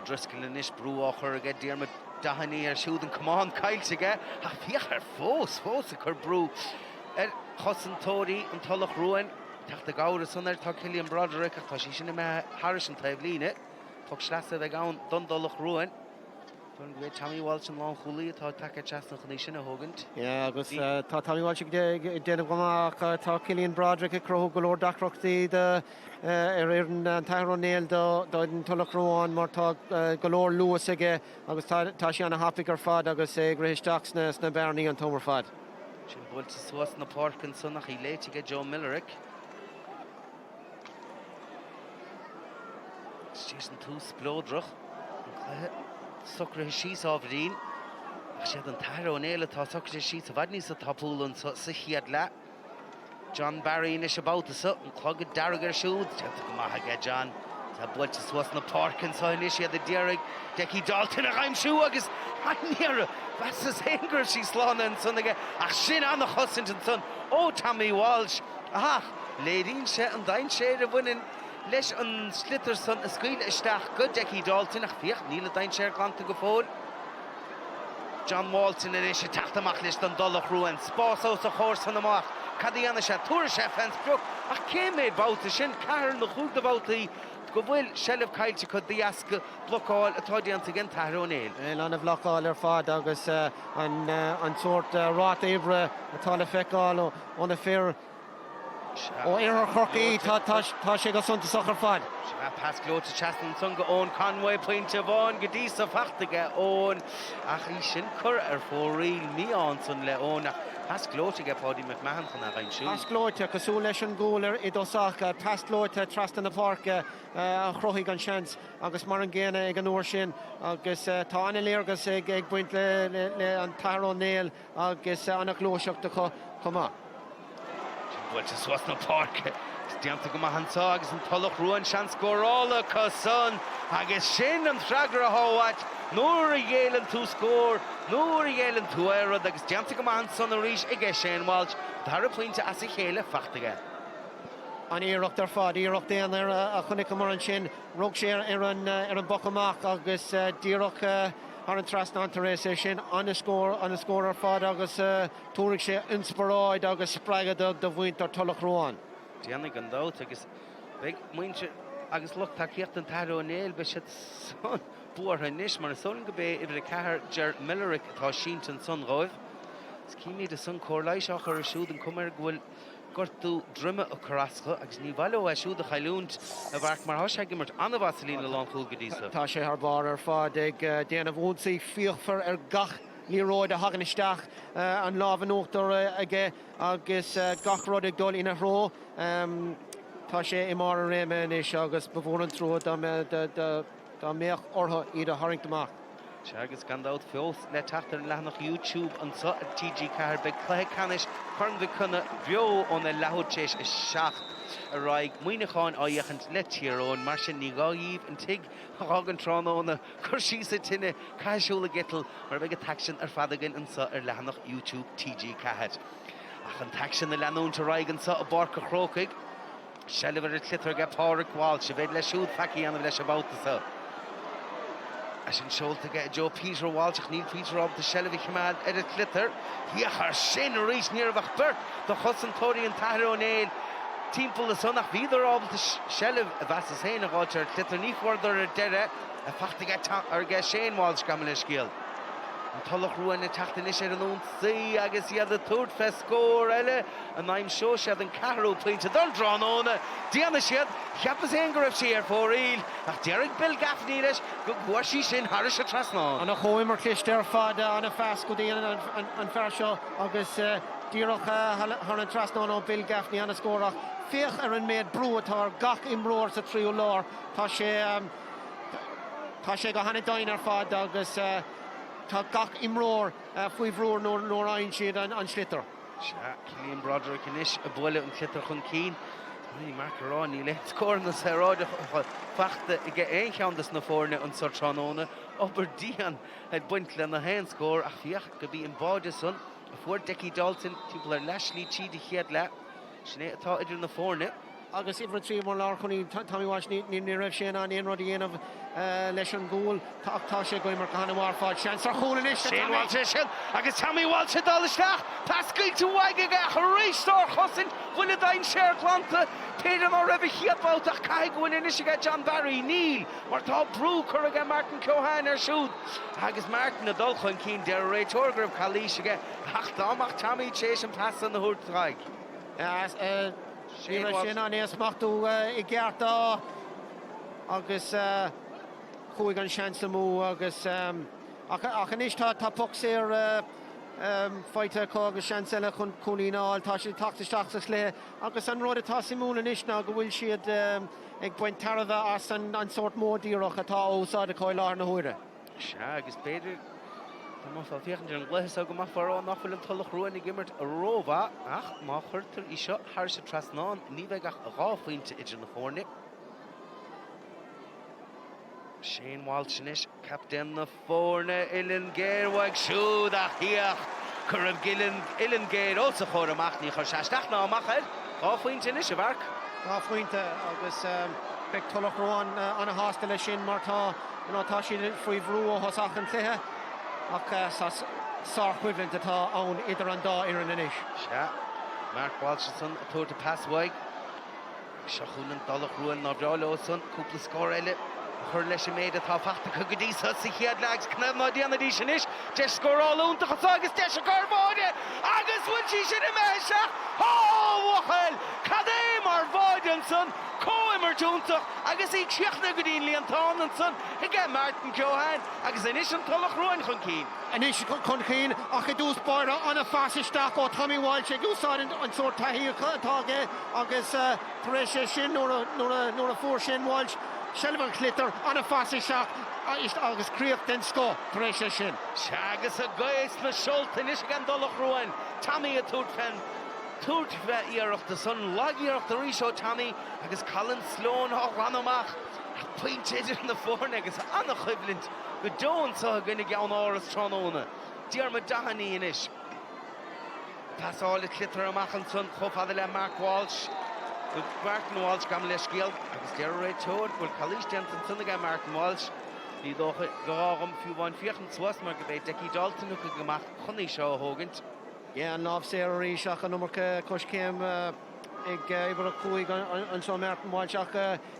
Driscoll in ish brú áchar a get Diarmid Dahanní ar siúd an Cumann caiilte ige ach bhíoch ar fós a chur brú chosan tóirí an Tulach Ruáin teachta gáir san ar tá Cillian Broderick ach tá sí sinna me Harrison taobhlíne tug sleasa bheith ann don Tulach Ruáin Tún go Tommy Walsh an lán chulaí atá take teasna chuní sinna thugant. Agus tá Tommy Walsh déanamh goach tá Cillian Broderick a Craobh go leor dacrochtaí ar an Athar Néill do an Tulach Ruáin mar tá go leor luas aige agus tá sé anna hapig ar fad agus gréisteach sna bearnaí an tomar fad. Sin bult sa suas na parcan sunnach í léitige Joe Millerick. Stíos an tús blódrach an chluthe sucra síos ábhrín ach siad an Athar Néill atá sucra síos a bhaidní sa tapúlan sa chiad le. John Barry in is about sa an clogad daragar siúd teanta go maithe John Tá builte suas na park in sáin sé the Derek Decky Dalton a raim siú agus níar was is hengur sí slána an sunige ach sin an chosint an sun ó Tommy Walsh ach léirín sé an dain sé a bhuiin leis an slitter sun a scuil isteach go Decky Dalton ach fioch níl a dain sé glanta go fóil John Walton in is taachtamach leis an Tulach Ruáin spás ó a chóir san amach cadíanana sé túair sé fens brug ach cé méid báta sin cair na chúlta bátaí go bhfuil sellh caiilte chu dtíasca blocáil atá déanta gin Athar Néill. An a bhlocáil fad agus an sort rát ébre atá le feicáil óna fér ó ar Corcaigh tá sé go sunta sochar fad. Pas glóte chastan sunga ón Conway pointe bháin go dtí sa fachtaige ón ach í sin chur ar fóríl míán sun le ón ach pas glóte ge Paddy McMahon chun a rain siú. Pas glóte cosú leis an gúlar i dósacha pas glóte trastan na parca a chrochaigh an seans agus mar an ggéine ag an uair sin agus tá anna léargas ag buint le an Athar Néill agus anna glóiseachta chumá. Bhfuilte suas na parca Dianta go maithantá agus an Tulach Ruáin sean scórála cosán agus sin an freagra a háhaid nuair a dhéanann tú scór nuair a dhéanann tú airad agus dianta go maithant son a rís i gceist Shane Walsh Dar a pointe as a chéile fachtaige. An íireacht ar fad, íireacht déan a chunig mar an sin rug sé ar an bocamach agus díireach ar an trasnanta rééis sin an scór ar fad agus túraigh sé inspiráid agus spreagad do bhaint ar Tulach Ruáin. Déanana an dát agus beag muinte agus lucht takeíocht an Athar Néill be si son buartha níos mar son go bé idir a cethir Ger Millerick atá sínta an son ráibh. Is cíimiad a son cóirlaiseach ar a siúd an cumar bhfuil gortú drumme a carasca agus ní bhaile a siúd a chailúnt a bharc mar thoise gimmart anna vasilín le lán chúl go dísa. Tá sé ar bar ar fad ag déanamh bhúnsaí fíochfar ar gach líróid a hagan isteach an lábhan óachtar aige agus gach rud ag dul ina hró. Tá sé i mar an réime is agus bhór an trúd dá méach ortha iad a haringtamach. Se agus gandát fios le tatar lehanach YouTube an sa TG4 be Cluiche Ceannais chun bhí chuna beo ón na lehutéis is seach a raig muoineáin áiachant le tíarón mar sin ní gáíomh an tig ágan tránóna chuirsí sa tinine caiisiúla getal mar bheith a taxin ar fadagan an sa ar lehanach YouTube TG4. Ach an taxin na leanúnta raig an sa a barca Corcaigh sellh ar a clitar ge páric Walsh se bheith le siúd facií anna leis a báta sa. As in Sholta get Joe Peter Walsh Neil Peter of the Shelley Command edit glitter. Here her sin reach near of Bert the Hudson Tori and Athar Néill team pull the son of either of the Shelley that's the saying of Walsh glitter ní further dere a fact to get or get Shane Walsh gamle skill. And Tulach Ruáin a tacht in an own see I guess he had the third fest score elle and I'm sure she had Craobh pointed don't drawn on Diana shed Chiapas anger if she for real ach Derek Bill Gaffney leis go gwashi sin Harris a trasná an a choimar clisteir fad an a fast go déanaan an fear seo agus díreach har an trasná ó Bill Gaffney an a scórach féach ar an méid brúatá gach imróir sa tríú lár tá sé go hanna dain ar fad agus tá gach imróir faoi bhrúr nóair aon siad an slitter. Cillian Broderick in ish a buile an clitter chun cín ní marrán í le scór na saráide fachta I get éon cheandas na fórne an sa tránóna Aberdeen had buint le na hen scór ach fioch go bhí an báide son a fuair Decky Dalton timp ar leislí tíad I chiad le sné atá idir na fórne. Agus ifra trí mar lár chuní Tommy Walsh ní raibh sé an éon rud dhéanamh leis an gúil tá sé go mar chana mar fád seans ar chúla is Shane Walsh sin agus Tommy Walsh a dal isteach pascaigh tú waige a réistóir chosin bhuiile dain séir chlanta Péidir mar raibh chiaadbát ach caiig bhuiin inis go John Barry Néill mar tá brú chur aige Martin Cohan ar siúd agus Martin a dul chun cín de réitógrah chalís aige ach dámach Tommy chééis an pass an na húrtráig. Sin an éasmachtú I gceartá agus chuig an seansa mú agus ach an istá tá puc sér feite agus seansaile chun cúlínáil tá sé tachtasteach le agus an rud atá simúla isna go bhfuil siad ag buint tarbh as an sort módíireach atá ósáid a coilár na huaire. Se agus Péidir Tá má féchan an gluthas a go má farrá nachfuil an Tulach Ruáin I gimmart a róbha ach má chuirtar I seo thar sa trasnán ní bheith ach a ráfuinte idir na fórne. Shane Walsh inis, captain na fórna Ilan Géirwag siúd a hiach Craobh Ilan Géir also chóir amach ní chur seasteach ná amachir áfuint inis a bharc. Áfuinte agus beic Tulach Ruáin an a hástal lei sin mar tá sí faoi bhrú ó hosach an cluiche ach sár chuidlint atá ann idir an dá ar an inis. Se, Mark Walsh son a tóir de passwaig. Seachúnan Tulach Ruáin ná bhreála ó son, cúpla scór eile. Chur leis a méid atá fachta chu go dtí sa chiad legs cnamh ná déanana dí sin is. Deis scóráil úntacha agus deis a garbáide agus bhain sí sin a meisiach. Wachel! Cad é mar bháidean son, cóimar dúntach agus í csiachna go dtíon líontánan son i gceith Martin Cíobháin agus inis an Tulach Ruáin chun cín. Inis chun cín ach i dús barda an a fáisisteach ó Tommy Walsh ag úsáid an sór taithí atáge agus tar éis sin nuair a fuair sin Walsh Shelvan Clitter an a fáisisteach agus críoch den scó tar éis sin. Seagus a gaiis na seolta inis gan Tulach Ruáin. Tommy a túd bheith íarachta son lagíarachta ríseo Tommy agus Colin Sloan á ranamach puint idir na fórna agus anna chuiblint go dóin sa gine geann áras trónóna. Diarma dahaní inis. Pasála Clitter amach an son chofada le Mark Walsh. Go Martin Walsh gam leis scéal agus dear réid tóir bhfuil calísteant an sunna ga Martin Walsh. Ní dócha gáram fiúbhain fiochan suas mar go bheith Decí Dalton go gomach chunaí seo a thógant. An náb sé a ríseach an numar cos céim ag ibar a cúig an seo Martin Walsh ach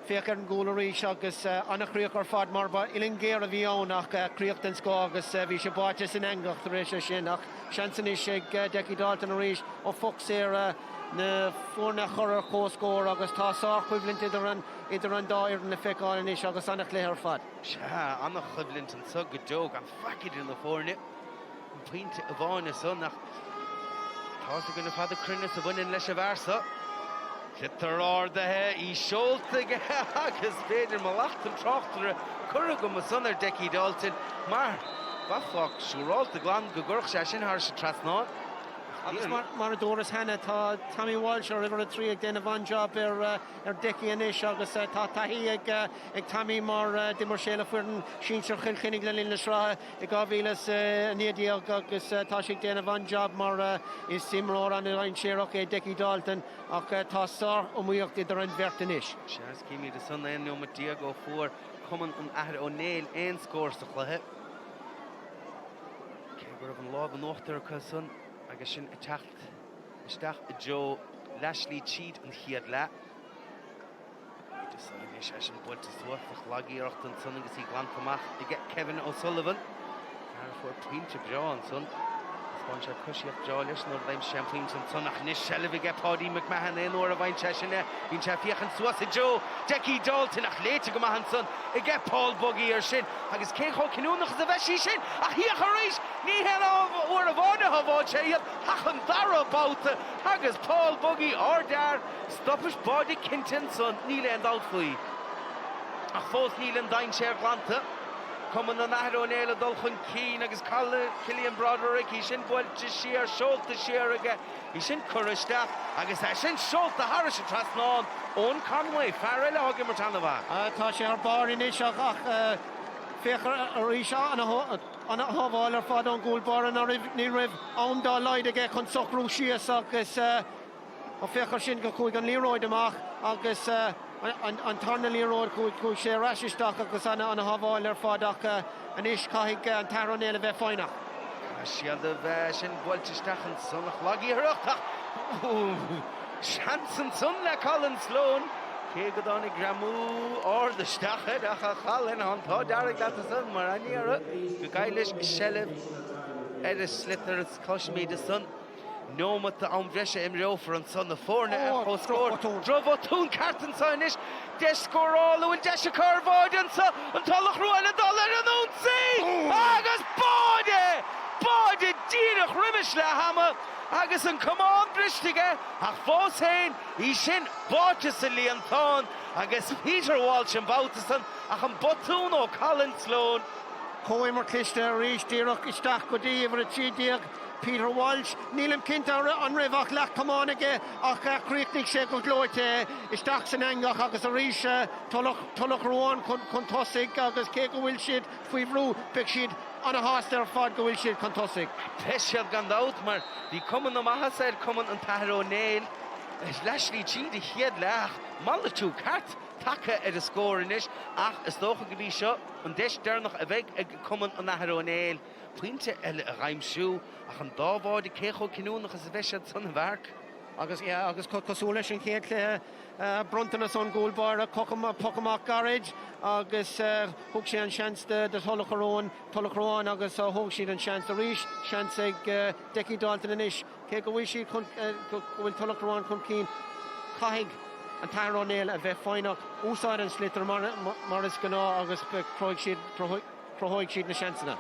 féach an gúla ríse agus anna chríoch ar fad mar ba Ilan Géir a bhí ón ach críocht den scó agus bhí sé báite sin engacht tar éis sin ach seansan is ag Decí Dalton a rís ó foc sé na fórna chur cóscóir agus tá sár chuiblint idir an dáir na feicáin is agus anna léir fad. Se anna chuiblint an sug go dóg an faciid in na fórne. An puinte a bháinna son nach tá sa gona fada crunne sa bhainin leis a bharsa. Clitar ádathe í seolta agus féidir má lecht an Tráchtaireacht cura go má son ar Decí Dalton mar bafach siúráilta glan go gurch sé sin thar sa trasnáin. Agus mar a dóras hena tá Tommy Walsh ar ibar a trí ag déanamh an job ar Decí inis agus tá taithí ag Tommy mar dimar séla fuirin sínsir Cill Chainnigh le linn srá i gábhílas nídíag agus tá sé ag déanamh an job mar is simróir an ein séireach é Decí Dalton ach tá sár ó muíocht idir an bheirt inis. Seas cíimi de son éon nó Diago go fuair Cumann an Athar ó Néill éon scór sa chluiche. Cé gur an láb an óchttar chu son agus sin isteach i Joe Lashley Cheat an chiad le. Is sin buinte suach lagíocht an son agus í glantamach i get Kevin O'Sullivan. Ar fuair puinte breá an son. Bhain sé cosíocht breá leis nó bhaim sé puinte an son ach níos sellh i get Paddy McMahon é nóir a bhain sé sinne. Bhín sé fiochan suas i Joe Decí Dalton ach léite go maithe son i get Paul Buggy ar sin agus cé cho cinúnach a bheith sí sin ach híoch a rééis ní héana uair a bhána a bháid sé iad ach an dara báta agus Paul Buggy ar dar stoppis Paddy Kinton son níl an dal faoi. Ach fós níl an dain sé glanta. Cumann an Athar ó Néill a dul chun cín agus Cillian Broderick í sin builte siar seolta siar aige í sin curisteach agus é sin seolta thar sa trasnáin ón Conway fear eile thugim mar tanna bha. Tá sé ar bar inis ach féchar a ríse anna hábháil ar fad an gúlbar an ní rih ann dá leid aige chun socrú sias agus a féchar sin go chuig an líróid amach agus an tarna líróid chuig sé raisisteach agus anna hábháil ar fad ach an is caiigh an Athar ó Néill a bheith fáinach. Siad a bheith sin builteisteach an sonach lagíocht seansan son le Colin Sloan. Cé go dánig gramú the stachad ach a chalinn an tá dearg leat a son mar aníara go gaiilis sellh slitnar cosmí de son. Nómat an bhreise im reofar an son na fórna a scór. Drobh tún cartan sa inis de scórála bhfuil de se curváidean sa an Tulach Ruáin a dul ar an únsaí agus báide díreach riimiis le hama agus an Cumann bristeige ach fós féin í sin báte sa líontáin agus Peter Walsh an bátasan ach an botún ó Colin Sloan. Chomhaimar cliste a rís díreach isteach go dtí ibar a trídíag Peter Walsh, Néill Kinta an Rivach Lach Cumann again, ach Craobh sé go glóite, isteach san angach agus a rís Tulach Ruáin chun tosig agus cé go bhfuil siad faoi bhrú beag siad an a háiste ar fad go bhfuil siad chun tosig. Peisiad gan dát mar bhí Cumann am ahasad Cumann an tathar ó Néill. Is leisli tí de chiad leach mala tú cart take ar a scórin is ach is dócha go bhí seo an deis dearnach a bheith ag Cumann an tathar ó Néill. Puinte eile a raimsú ach an dábháid i cécho cinúnach is a bheisiad san a bharc. Agus cosúla sin chéad le Bruntanas an gúlbar a Pocamach Garage agus thug sé an seans de Tulach Ruáin agus thug siad an seans a rís seans ag Decí Dalton in isis cé go bhfuil siad go bhfuil Tulach Ruáin chun cín caithfidh an tathar ó Néill a bheith fáinach úsáid an slitar mar is gná agus crothóigh siad na seansanna.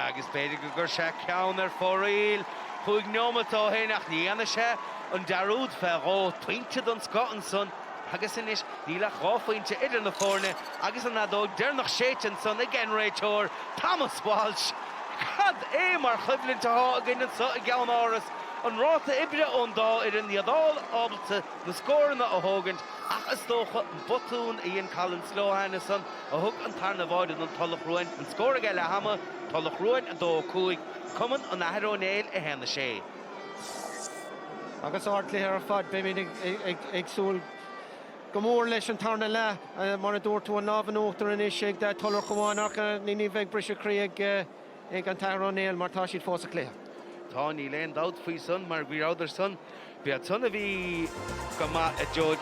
Agus beidir go gur se ceann ar fóraíl chuig nómatá hénach níana sé an darúd ferró puinte don Scotland son agus inis nílach ráfainte idir na fórne agus an adóg dearnach séitin son a generator Thomas Walsh cad mar chublinn tá a gine so a gean áras an ráta ibre ón dá idir níadáil ábalta na scóranna a hógant ach is dócha botún íon Colin Slohan son a thug an tarna bháid an Tulach Ruáin an scóra geile hama Tulach Ruáin a dó cúig Cumann an tathar ó Néill a hena sé. Agus áirtlaí ar fad be mí ag súil go mór leis an tarna le mar a dúir tú an nábhan óachtar in is ag de Tulach Ruáin ach ní bheith brise Craobh ag an tathar ó Néill mar tá siad fós a cléa. Tá ní léon dát faoi son mar bhí áidir son bhí son a bhí go a George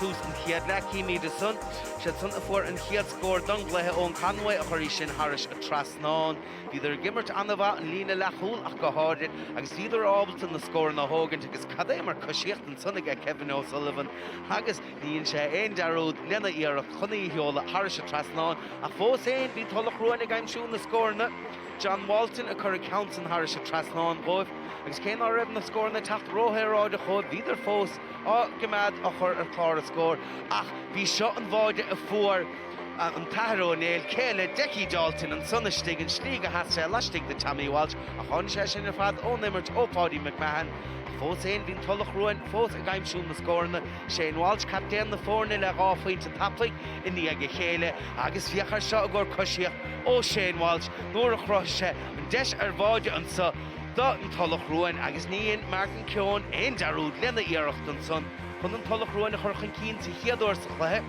tús an chiad le cíimiad son sé son a fuór an chiad scór don glethe ón Conall a chuirí sin Harris a trasnáin idir gimmert anmha an lína lethúil ach go háidir agus idir ábalta na scór na hógant agus cadé mar cosíocht an son ag Kevin O'Sullivan agus níon sé aon darúd lena ar a chunaí heola Harris a trasnáin a fós éon bhí Tulach Ruáin ag aimsú na scórna John Walton a chur accounts an Harris a trasnáin bóibh agus cén á raibh na scór na tacht róthéráid a chud bhíidir fós á gimad a chur ar chlár a scór ach bhí seo an bháide a fuór an tathar ó Néill céile Decí Dalton an sunnaistigh an slí a hasre leistigh de Tommy Walsh a chun sé sin ar fad ó nimmert ó Paddy McMahon fós éon bhín Tulach Ruáin fós a gaiimsú na scórna Shane Walsh captéan na fórna le ráfaointe tapaigh iní ag chéile agus bhíochar seo a gur cosíocht ó Shane Walsh nuair a chroise an deis ar bháide an sa dá an Tulach Ruáin agus níon Martin Keown aon darúd lena iirecht an son chun an Tulach Ruáin a churchan cín sa chiaadúir sa chluthe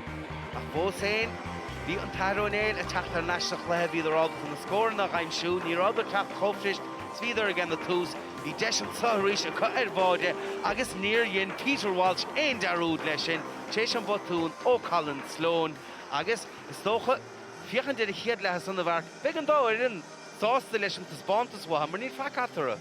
a fós éon bhí an tathar ó Néill a teachtar leis sa chluthe bhí rábal na scórna a ghaimsú ní rábal cap chofrist svíidir a gan na tús bhí deis an sathríéis a chu ar bháide agus níor dhéon Peter Walsh aon darúd leis sin tééis an botún ó Colin Sloan agus is dócha fiochan de chiad le san na bhar be an dáirin sásta leis an taspátas wa mar ní facatara.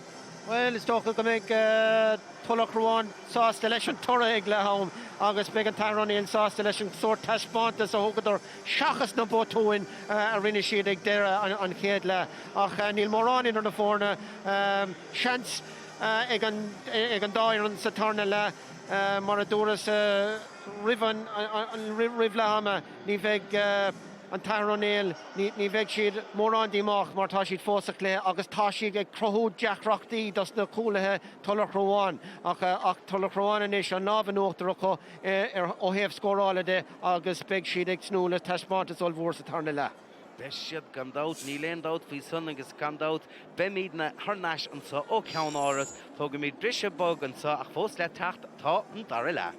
Well, is dócha go mbeidh Tulach Ruáin sásta leis an tora ag le hám agus beag an tathar ó Néill sásta leis an sór taspántas a thugadidir seachas na botúin a rinne siad ag deire an chéad le ach níl mórránin ar na fórna seans ag an dáireann sa tarna le mar a dúras rivan an rih le hama ní bheith an tathar ó Néill ní bheith siad mórrán díach mar tá siad fós a clé agus tá siad ag crothúd deachreachtaí dos na cúlathe Tulach Ruáin ach Tulach Ruáin in is an nábhan óachtar acu ó thaobh scórála de agus beag siad ag snúla taspántas ó bhór sa tarna le. Beis siad gan dát ní léon dát faoi son agus gan dát be míad na thnáis an sa ó ceann áras tóga míad brise bog an sa ach fós le techt tá an dara le.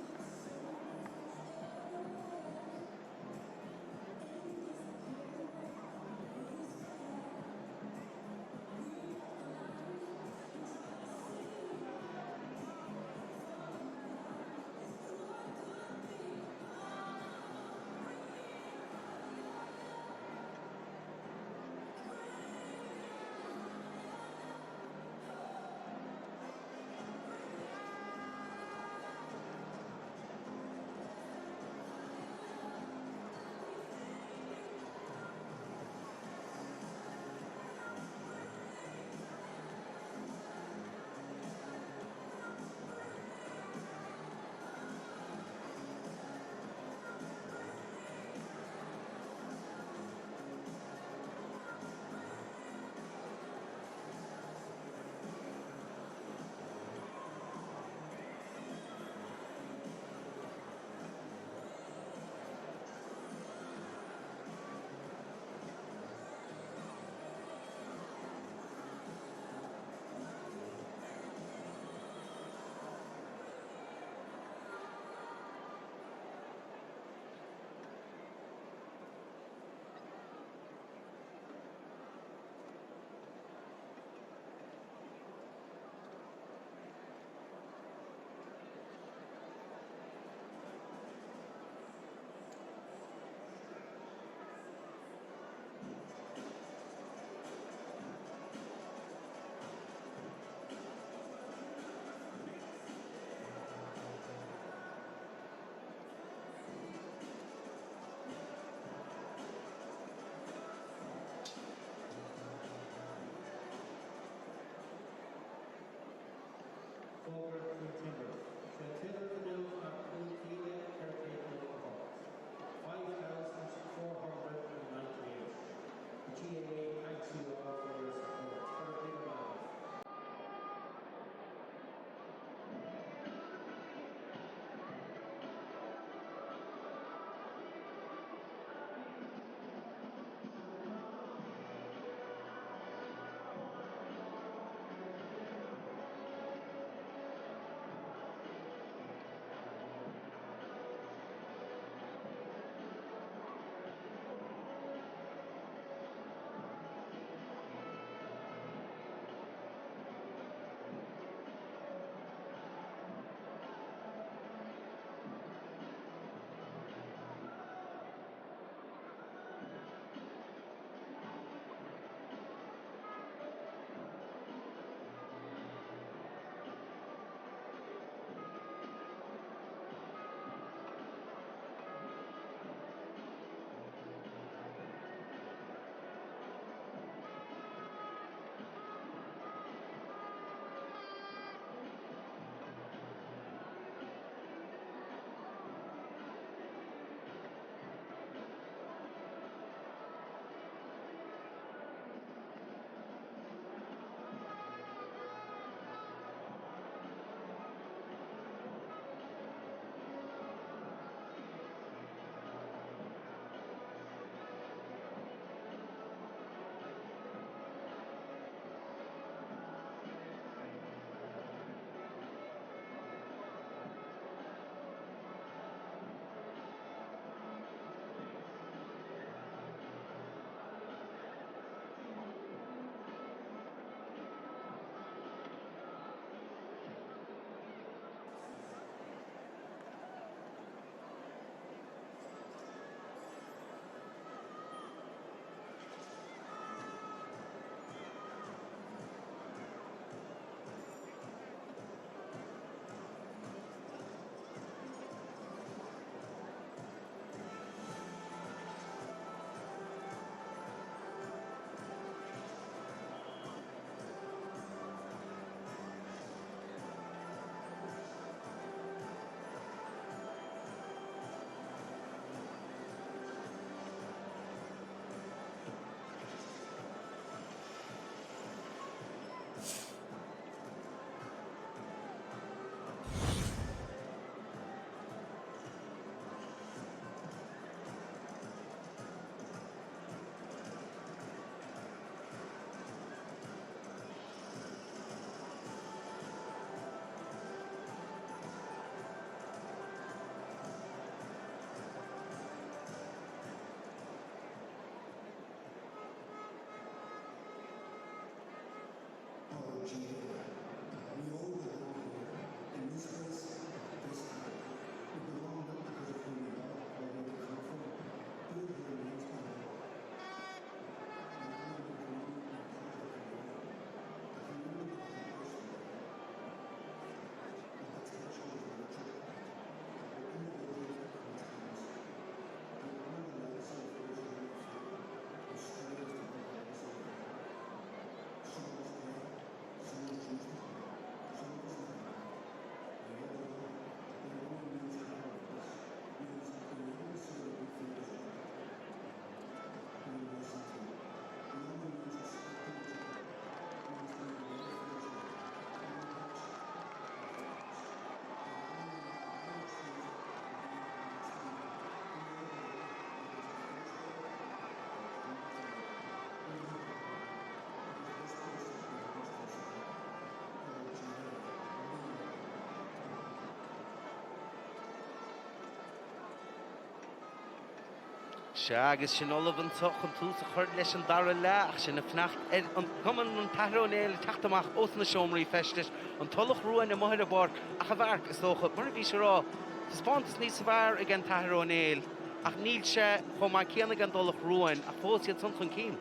Se agus sin olafan soch an tús a chuir leis an dara leach sin a fnacht an Cumann an Athar Néill teachtamach os na siomraí festis an Tulach Ruáin a mothir a bar a chavarc is tócha mar bhí se rá spántas níos sa bhar ag an Athar Néill ach níl se chum mar céanna an Tulach Ruáin a fósiad san chun cín.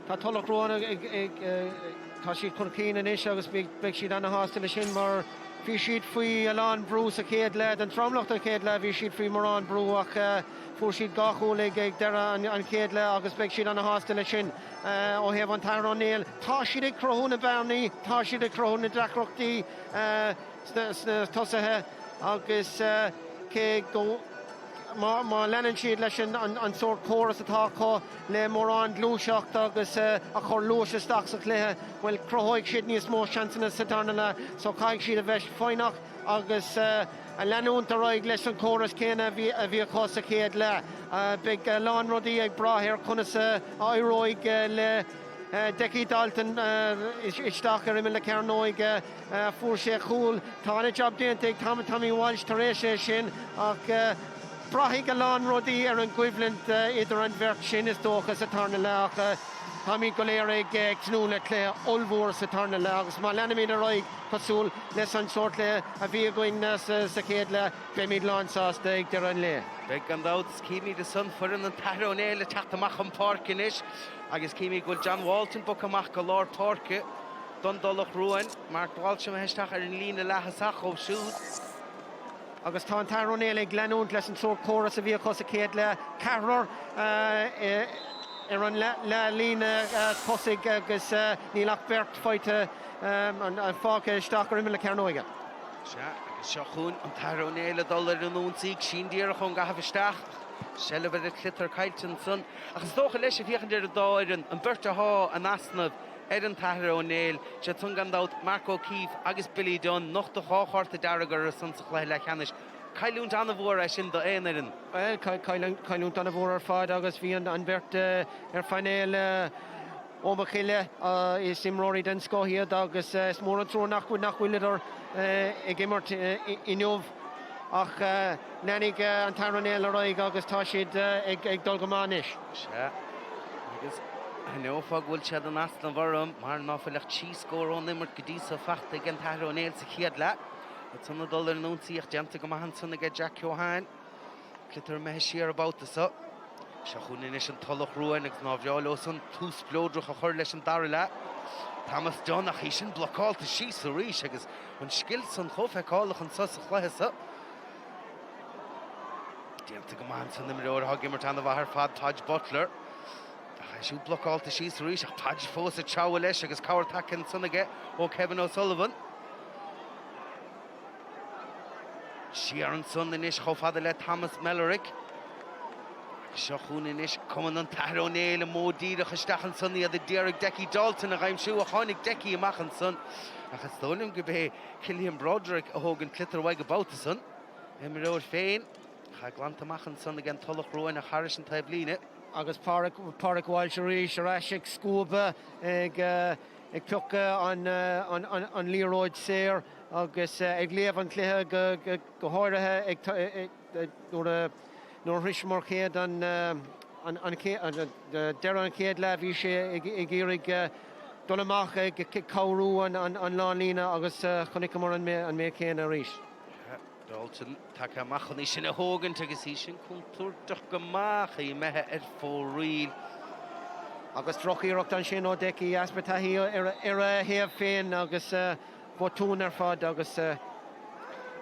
Tá Tulach Ruáin tá siad chun cín in is agus beag siad anna hástal sin mar bhí siad faoi a lán brú sa céad le an tromlacht a céad le bhí siad faoi mar an brú ach fuair siad gachúla ag deire an céad le agus beag siad anna hástal sin ó heh an Athar Néill. Tá siad ag crothún na beannaí, tá siad ag crothún na dreachreachtaí sna tosathe agus cé go má lenan siad leis an sort córas atá có le mór an glúiseacht agus a chur luas isteach sa chluthe bhfuil crothóigh siad níos mó seansanna sa darna le so caiigh siad a bheith fáinach agus a leanúnta roiig leis an córas céine a bhí có sa céad le beag lán rudaí ag brathir chuna sa áróig le Decí Dalton isteach ar imime le cearnóig fuair sé chúl tá na job déanta ag Tommy Walsh tar éis sé sin ach brathigh a lán rudaí ar an gcuimhlint idir an bheirt sin is dócha sa tarna leach Tá mí go léir ag tnúna clé olmhór sa tarna le agus má lena míad a roiig cosúil leis an sort le a bhí going sa céad le be míad lánsásta ag deir an le. Beag an dáid cíimí de sun furin an Athar Néill a teachtamach an parkin is agus cíimí go John Walton buc amach go lár parke don Tulach Ruáin mar Walsh a heisteach ar an lína lethasach ó siúd. Agus tá an Athar Néill ag leanúnt leis an sort córas a bhí có sa céad le carrar ar an le lína cosig agus nílach bert feite an fáca isteach ar imime le cearnóige. Se agus seo chun an Athar Néill a dul ar an únsaigh sin díar chun gathah isteach selle bhar a clitar caiiltin sun agus dócha leis a bhíochan deir a dáirin an bert a há an asnamh ar an Athar Néill se tún gandát Marco Keefe agus Billy Dunn noch do cháchart a dearagar a san sa chléith le Ceannais. Cailún anna bhór sin do éanarin. Well, cailún anna bhór ar fád agus bhí an bert ar fainéil óma chiile is imróí den scóhiad agus is mór an trú nachhfuil idir ag immart inniuh ach lenig an Athar Néill a roiig agus tá siad ag dul go máis. Se agus nófag bhfuil siad an asna bharm mar náfuileach tí scórón immart go dtí sa feachta ag an Athar Néill sa chéad le. Tuna dul ar núntaíocht deanta go maithan sanna go Cíobháin clitar meithe siar a báta sa. Se chunin is an Tulach Ruáin agus ná bheáil san tús blódrach a chur leis an dara le. Thomas Dunn a chi sin blocáilta síos a rís agus an scill san chofeicáilach an sus a chléthe sa. Deanta go maithan san nimreoir thug immart anna bhar fad Taj Butler. Siú blocáilta síos a rís ach Taj fós a teabha leis agus cabhar tacin sanna ge ó Kevin O'Sullivan. Siar an sun in is chofada le Thomas Mellerick. Seo chun in is Cumann an Athar Néill a módíadach isteach an sunnaí a Derek Decky Dalton a raimsú a chánig Decky amach an sun. Achas tólim go bé Cillian Broderick a thógan clitar waig about sun. Imreoir féin, cha glant amach an sun again Tulach Ruáin a Harris an taobh líne. Agus Pádraig Walsh a rís a raisic scúba ag tucha an líróid séir agus ag léamh an cluiche go háirithe nóair ris mar chéad deir an céad le bhí sé ag iarraigh dul amach ag cabhrú an lán lína agus chunig mar an mé céan a rís. Dalton take amach an sin a hógan agus í sin chun túirteach go maach í methe ar fóríl. Agus trochaíocht an sin ó Decky aspartaí ar a héamh féin agus botún ar fad agus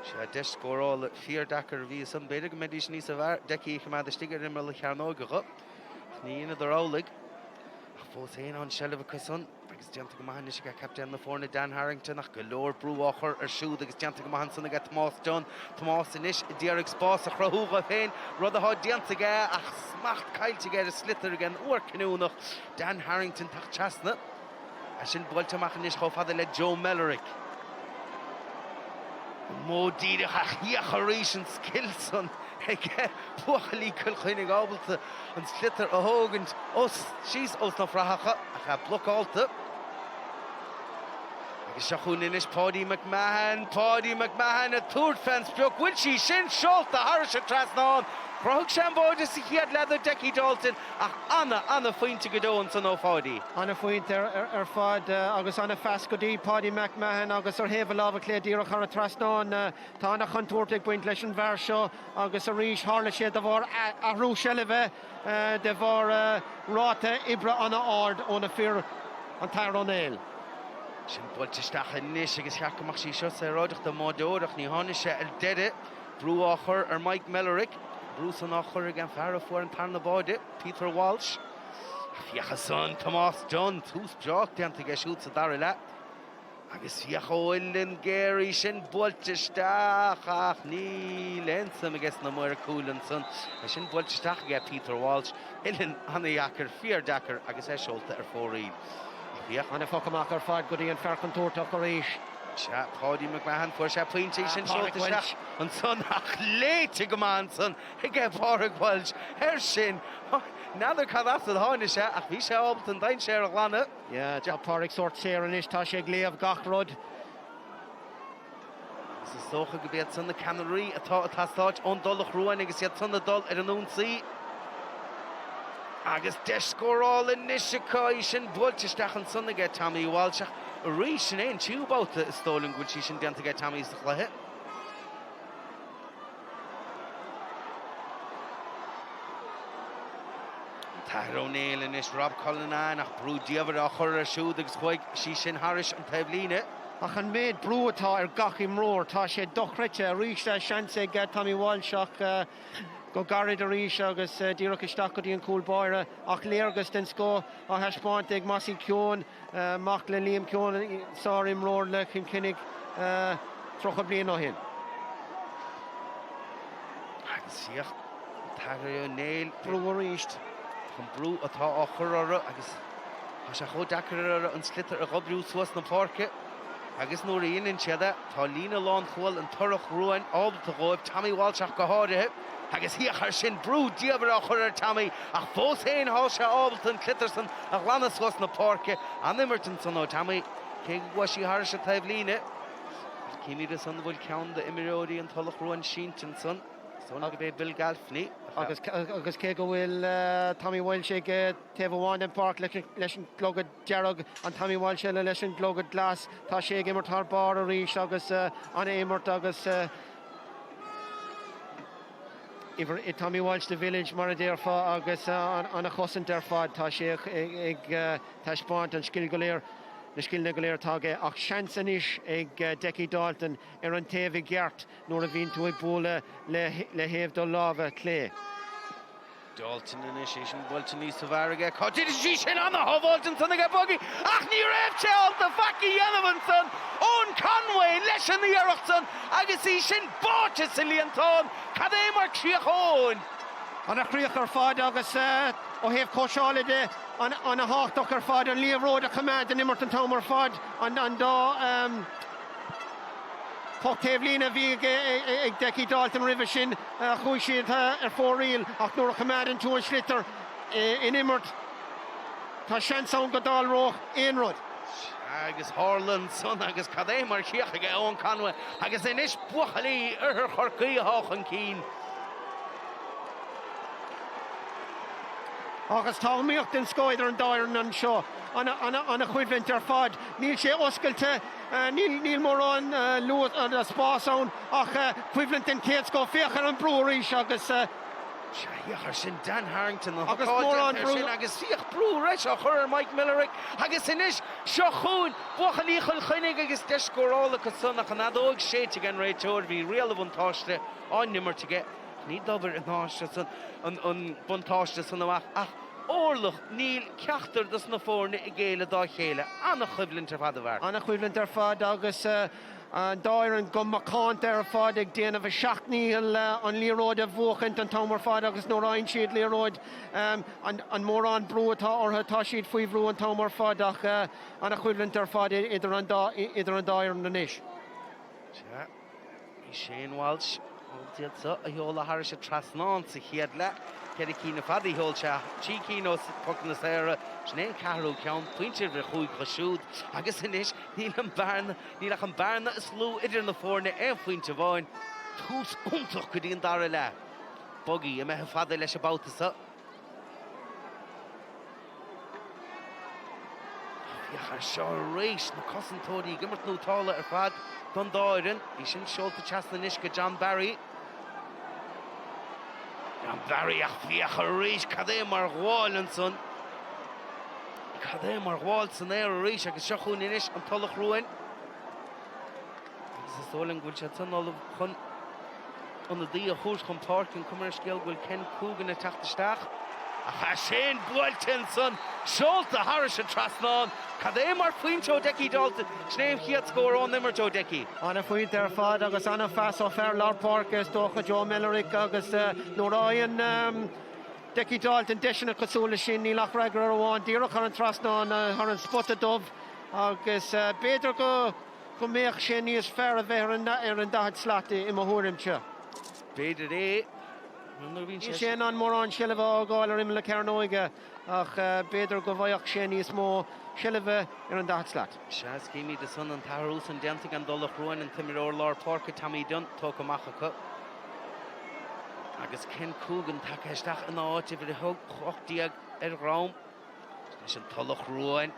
Se de scóráil fíor dachar bhí san beidir go méid níos a bhar Decky go máid stigar imar le chearnóga ní iad arálaigh ach fós éon an sellh cosún agus deanta go maithain is go captain na fórna Dan Harrington ach go leor brúáchar ar siúd agus deanta go maithain sanna go Tomás Dunn Tomás inis dearg spás a chrathúga féin rud a háid deanta ga ach smacht caiilte ga a slitar gan uair cinúnach Dan Harrington tach teasna a sin builteach inis chofada le Joe Mellerick. Módíadach a chiach a rís an skillson ag puchalí Cill Chainnigh ábalta an slitar a hógant síos os na frachacha a cha blocáilta. Agus se chun inis Paddy McMahon a túirt fens beag bhfuil sí sin seolta Harris a trasnáin Croch Shambo is head leather Decky Dalton. Anna Fuinte Godon, son of Foddy. Anna Fuinte fad agus Anna Fascodi, Paddy McMahon, agus Hevel Lava Clay Dira Cara Trasnon, Tana Contortic Point Lesson Versho, agus Rish Harlashe, the Var Arusheleve, the Var Rata Ibra Anna Ard on a fear on Néill. Sin bulteisteach inis agus cheachach sí seo sé ráideach do mádóireach ní tháinig sé ar deire brú áchur Mike Mellerick. Bruce an áchur again fear for an tarna báide, Peter Walsh. Fiacha son Thomas John, Tús Cluiche deanta go siút sa dar le. Agus fiacha Oilen Gary sin bulteisteach ach ní lensam agus na muir coolan son. Sin bulteisteach ge Peter Walsh. Ilin anna iachar fear dacar agus seolta ar fórín. Anna Focamach ar fad goí an ferchan túirteach ar éis. Paddy McMahon for a pointy sin shot and son late Cumann son get Porrig Walsh Hershin now cadas the harness a fish helped and dine share of lana. Yeah, Jack Porrig sort share and Ishtashe Glee of Gachrod. This is so good be at son the cannery a thought has thought on Tulach Ruáin agus yet son the doll at an sea. Agus desh score all in Nishikai shin bulteisteach and son get Tommy Walsh. Reach and ain't you about the stolen good she shouldn't to get Tommy's the Cluiche. Tyrone Néill and this Rob Collinan, ach Brew Diaver, a horror shoe, the Squig, she shin Harris and Pavline. Ach an made Brew tar Gachim roar, Tasha Dochricha, reached a chance get Tommy Walsh, go Gary the Rish, agus Dirk Stakodi and Cool Boyra, ach Leargus den Sco, a Hashpontig, Massey Kyon, Macklin Liam Kyon, saw him roar, Lechem Kinnig, Trocha no hin. I can see it. Tyrone Néill, Brew reached. From Brew, a thought of horror, I guess. Has a whole dacker and slitter a Godrew Swas na Porcaigh. I guess no rain in Cheddar, Paulina Lawn Hole and Tulach Ruáin, all the Craobh, Tommy Walsh ach Gahorde. I guess he a sin Brew, Diaber a horror Tommy, a Foshain Hosha Alton, Clitterson, a Glanas was na Porcaigh, and Emertonson o Tommy, King Washi Harsh at Tavline. Kimi the son will count the Emirodi and Tulach Ruáin Shinton son. Son of Bill Galfney. Agus Kego will Tommy Walsh Teva Wanden Park, Lesson Glogad Jarrog, and Tommy Walsh Lesson Glogad Glass, Tashe Gimmert Harbar, Rish, Agus Anna Emert, Agus Tommy Walsh the village, Maraderfa, Agus Anna Hossen Derfad, Tashe Tashbont and Skilgolir. Na skilna go léir táge ach seansanish ag Decky Dalton an Tevig Gert nor a vín tú ag bóla le héamh do láva clé. Dalton initiation Bolton needs to varige. Cotted she sin on the Hovalton son ag buggy. Ach ní raibh Chell the Facky Yellevanson on Conway leis the Ireachson agus í sin báte sa líontán cad é mar críochón. Anna críoch ar fád agus ó héamh cóiseála de an a háach ar fád an líomh ród a Cumann an immert an tamar fád an dá Poctavlina bhí ag Decky Dalton ribh sin chuaigh siad ar fóríl ach nuair a Cumann tú an slitter in immert tá seansán go dál roch éonrod. Agus Harlan son agus cad é mar críoch ag ón Conway agus inis buachalí ar Corcaigh hách an cín. Agus tá míocht den scoidir an dair an seo anna chuidhaint ar fad. Níl sé oscailte, níl mór an luas an a spásán ach chuidhaint den céad go féchar an brúéis agus Shaiachar sin Dan Harrington agus mór an brú agus fíoch brú reis a chur Mike Mellerick agus inis seo chuún buachalí Cill Chainnigh agus deiscórála go sunnach an adóg séite gan réiteoir bhí rialh táiste an nimmer to get. Ní dobar an táiste an buntáiste san amach ach Orlach Néill ceachtar das na fórne I géile dá chéile anna chuibhlinn ar fad a bhar. Anna chuibhlinn ar fad agus an dair an gomacánt ar fad ag déanamh seachníil an líróid a bhuachant an tamar fad agus nó rain siad líróid an mór an brú atá ortha tá siad faoi bhrú an tamar fad ach anna chuibhlinn ar fad idir an dair an inis. Ja, I Shane Walsh Diad so a heola Harris a trasnán sa chiad le Ceir cína fadaí heol se tí cínos pocna séra snéin carú ceann pointir bhar chuig go siúd agus inis níl an barna is lú idir na fórne faointe bháin tús úntach go dtíon dara le. buggy, I have fada leis about this up. Yeah, sure race, na cousin Tony, gimmert no tala fad, Dundairin, he sin Cill Chainnigh John Barry. John Barry, a race, Cadé mar Ruáin son. Cadé mar Ruáin son a race, agus Cill Chainnigh an Tulach Ruáin. This is all in good chat, son, all of Con. On the day of Horse come park and come skill will Ken Coogan attack the stack. A Shane Bolton son, Schulte Harris and Trasnon. Cadé mar Fuin Joe Decky Dalton. Sname Kiat score on them or Joe Decky. On a Fuin there, Fad, Agus Anna Fass of Fair Lord Park, Stocha Joe Mellerick, Agus Norian Decky Dalton, Deshina Casula Shin, Néill Regular one, Dira Current Trasnon, Haran Spotted Dove, Agus Peter go make Ceannais fair of Aaron Dad Slatti in Mahurimcha. Beidir é. Sin an mór an Cíobháin gáil im le Ceannais ach beidir go bhaíoch Ceannais mó Cíobháin an dathslat. Seas cíimi de son an Tarús an Dentig an Tulach Ruáin an Timor Lár Porca Tamí Dunt tóca machacha. Agus Ken Coogan take isteach an áit ifir chochtíag Rám. Leis an Tulach Ruáin.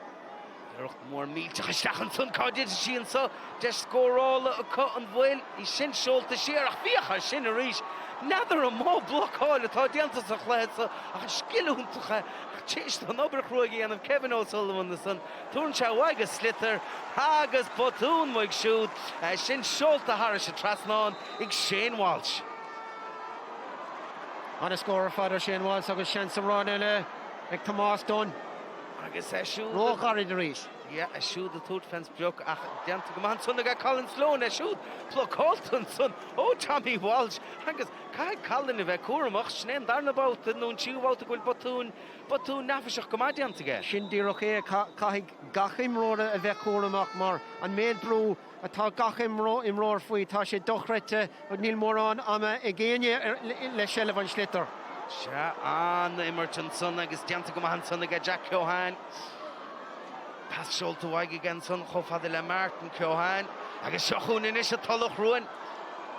Rucht mór mílteach isteach an son cáidid sín so de scórála a cut an bhfuil í sin seolta séar ach bhíocha sin a rís. Neither a more blockade at audiences of Cléad, so a skillun to chase on over Croaigh and Kevin O'Sullivan the son. Turn Chawaga slitter, Hagas Bottoon Mike shoot, Shin Schulte Harris at Trasnon, Shane Walsh. On a score of Father Shane Walsh, I was chance of running, Thomas Dunn. I guess I shoot. Rochari the reach. Yeah, I shoot the tooth fence block. Down to Cumann, son, I got Colin Sloan, I shoot. Pluck Holton, son. Oh, Tommy Walsh. I guess, Kai Colin if I Kuramach, Schnen, darn about the noon chew out the good Bottoon Nafishach Comadian together. Shindy Roche, Kai Gachim Roda, a Vekuramach Mar, and made brew. A tá gachim im roar faoi tá sé dochrete og Néill Moran ama agéine le Ceannais slitter. Sure, an Emerton son agus Dianta Cumann son aga Jack Cíobháin. Pass Schulte Waig again son chofad le Martin Cíobháin. Agus Cill Chainnigh a Tulach Ruáin.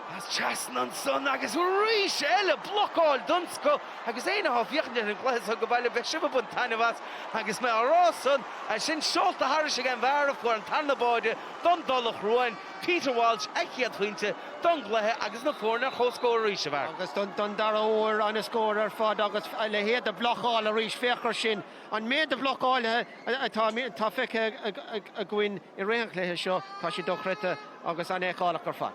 Pass Chasnan son agus rís elle blockall Dunsko. Agus éine half fiachne in Glas go baile be Sibabun Tanavas. Agus me arás son a sin Schulte Harris again var for an Tanabode. Dun Tulach Ruáin. Peter Walsh, Echiad Fuinte, Dun Glethe, agus na fórna chóscóir ríise bhar. Agus dun dar óir an a scóir fad agus le héad a blockall a rís féchar sin. An méad a blockall tá feice a gcuin I réanch lethe seo tá sé dochrete agus an éáach ar fad.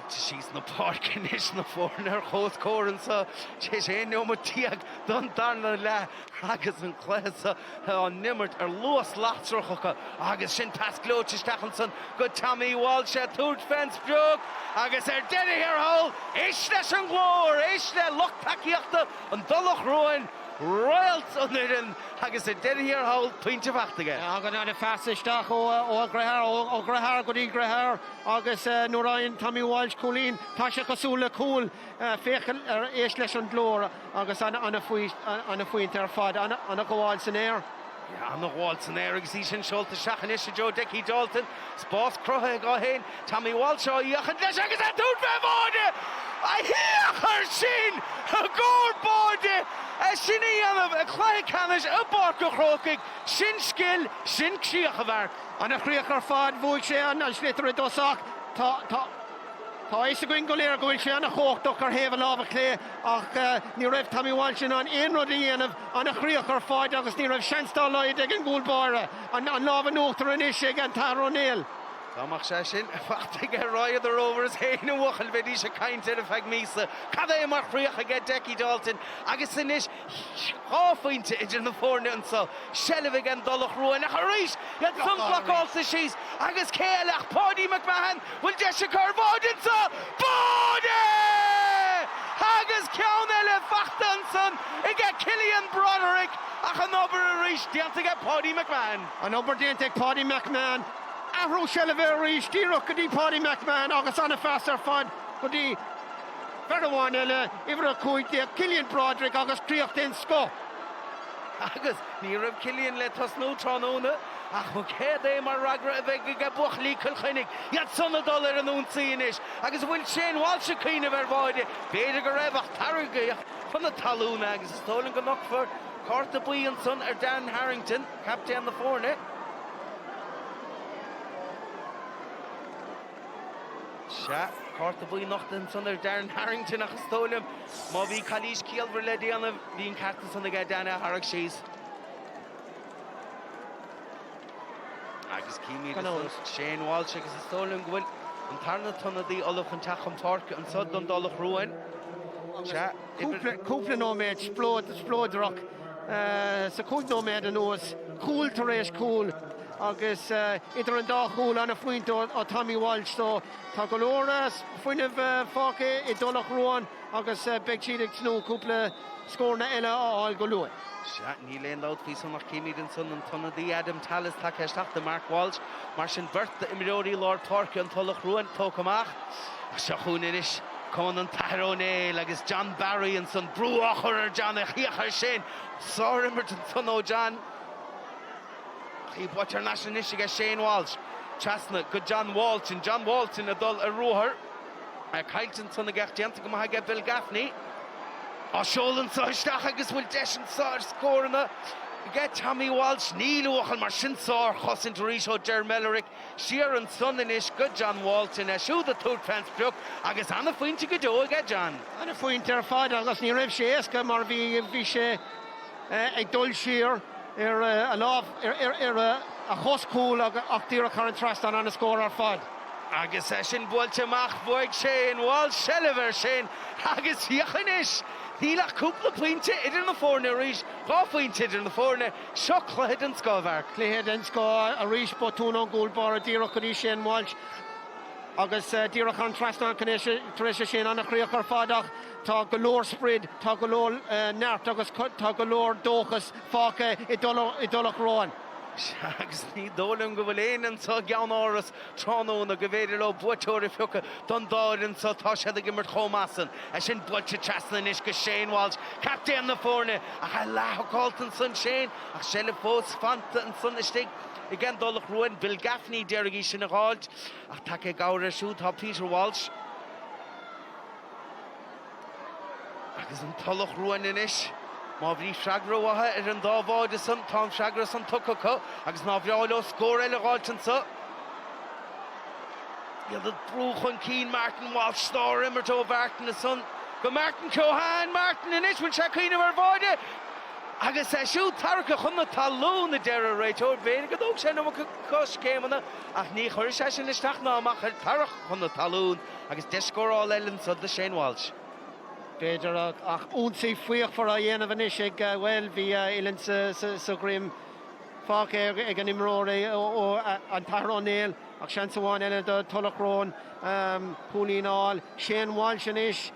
She's na park in is na fórna chóscóir an sa sé no tiag dun darna le agus an chléasa an nimmert luas láthrochacha agus sin pas glóte stachanson go Tommy Walsh a tooth fence brook agus dead here hole is leis an glór is le loch takeíochta an Tulach Ruáin Royals on agus dead here hole pointe vachtige. Agus an fasisteach ó grahar go dí grahar agus Norian Tommy Walsh Colleen tá sé cosúla cool féchel éis leis an glór agus an a fuint ar fad an a goáil san air. Ja, an the Walsh and Eric Zishan Schulte Chainnigh Joe Decky Dalton Sposs Crohe go hin Tommy Walsh o Iachan Leis agus a dún fe bóde a hiachar sin a gór bóde a sinna anam a Claicannais a barca Corcaigh sin skill sin csiach a bhar an a chríochar fad bhuaigh sé an slitter a dosach tá is a goin go léir gohfuil sé an a chóchtach ar héamh lábha clé ach ní raibh Tommy Walsh an éonrad a dhéanamh an a chríochar fad agus ní raibh seanstal leid ag an gúlbáire an lábha nóachtar an is ag an Tara Néill. Táach sé sin fachtaigh roiad a rovers héana bhachal bheith is a cainte a feag mísa cad é mar chríoch a get Decky Dalton agus sin is cháfuinte idir na fórne an sa Cíobháin an Tulach Ruáin a rís iad sunblaáil sa síos agus céalach Paddy McMahon bhfuil de se charbáin sa Bóde agus ceann eile fachtan san I get Cillian Broderick ach an obair a rís dianta get Paddy McMahon. An obair dianta Paddy McMahon Ahrú Cíobháin rís díreach go dtí Paddy McMahon agus anna feastar fad go dtí Ferháin eile ifir a chuid Cillian Broderick agus críocht in sco. agus ní raibh Cillian le tosnú tránóna ach mo céad é mar ragra a bheith go buachlí Cill Chainnigh iad sanna dul ar an únsaí inis agus bhfuil Shane Walsh a cíine ar bháide féidir go raibh ach targaíoch fan na talúna agus is tólann go nachfar Carta buí an son ar Dan Harrington captain na fórne Se Carta buí nacht an son ar Dan Harrington agus tólam má bhí Calís Cialmhar le déanamh bhíon carta sanna ga Dana Harag síos agus cíimiad Shane Walsh agus is tólam go bhfuil an tarna tunnadaí olaf an tacham park an sod don Tulach Ruáin Cúpla nóméid splóidirach sa cúd nóméid an nuas cúil tar éis cúil agus idir an dá cúil anna faointe ó Tommy Walsh so tá go leor faoineh fáca I Tulach Ruáin agus beag siad snú cúpla scórna eile áil go luain. Ní léon dáit fí san nach cíimiid an son an tunnadaí Adam Talas take isteach de Mark Walsh mar sin bhirta imireoirí Lord Park an Tulach Ruáin tócamach a se chuúna inis Conall an Néill agus John Barry an son brúachar ar John a chiachar sin Sorimmert an son ó John Í bhatar national issue Shane Walsh Chasna go John Walton a dul a ruachar a Cailton son a gach dianta go maithe Bill Gaffney á seolann sa isteach agus bhfuil deis an sár scórna Get Tommy Walsh, Néill Uachal mar sin sár chosin taríis ó Ger Mellerick siar an son inis go John Walton a siú the túr fence bruk agus anna faointe go dó get John. Anna faointe ar fad agus ní raibh sé éasca mar bhí sé ag dul siar ar a láb ar a choscúil ach tír a chuir an trastan anna scór ar fad. Agus sin bhailte amach bhuaig Shane Walsh Shelliver sin agus fiachanis. Nílach cúpla pointe idir na fórne ríis, gá pointe idir na fórne, seo chluichead an scábhar. Chluichead an scá a ríis botún an gúlbar a díreach go dí Shane Walsh agus díreach an trasna taréis sin anna chríoch ar fadach tá go leor sprid, tá go leor neart agus tá go leor dóchas fáca I Tulach Ruáin. Agus ní dólam go bhfuil éanann sa geann áras tránóna go bhéidir le buaiteoirí fiúcha don dáirann sa tá siad a gimmart chomasan a sin buailte trasna inis go Shane Walsh captain na fórne a cha lethcáiltan san Shane ach sé le fós fanta an san istigh I gceann Tulach Ruáin Bill Gaffney deirigí sin a gáilt ach take gáir siú tá Peter Walsh agus an Tulach Ruáin inis má bhrí freagra wathe ar an dábháide san tá freagra san tucacha agus ná bhreáil ó scór eile gáiltan sa iad brúchan cín Martin Walsh stór immert ó bhartan na san go Martin Cíobháin Martin inis bhain se cíine ar bháide agus siú tarcha chun na talún na deire réiteoir béidir go dóg sé nó cos céimena ach ní chuir sé sin isteach ná amach ar tarach chun na talún agus deiscóráil eileann sa de Shane Walsh. Beidir ach únsaí faoich for a dhéanamh inis ag bhfuil bhí ilann sa grim fáca ag an imróí ó an Athar Néill ach sean sa bháin eile do Tulach Ruáin Púlínáil Shane Walsh inis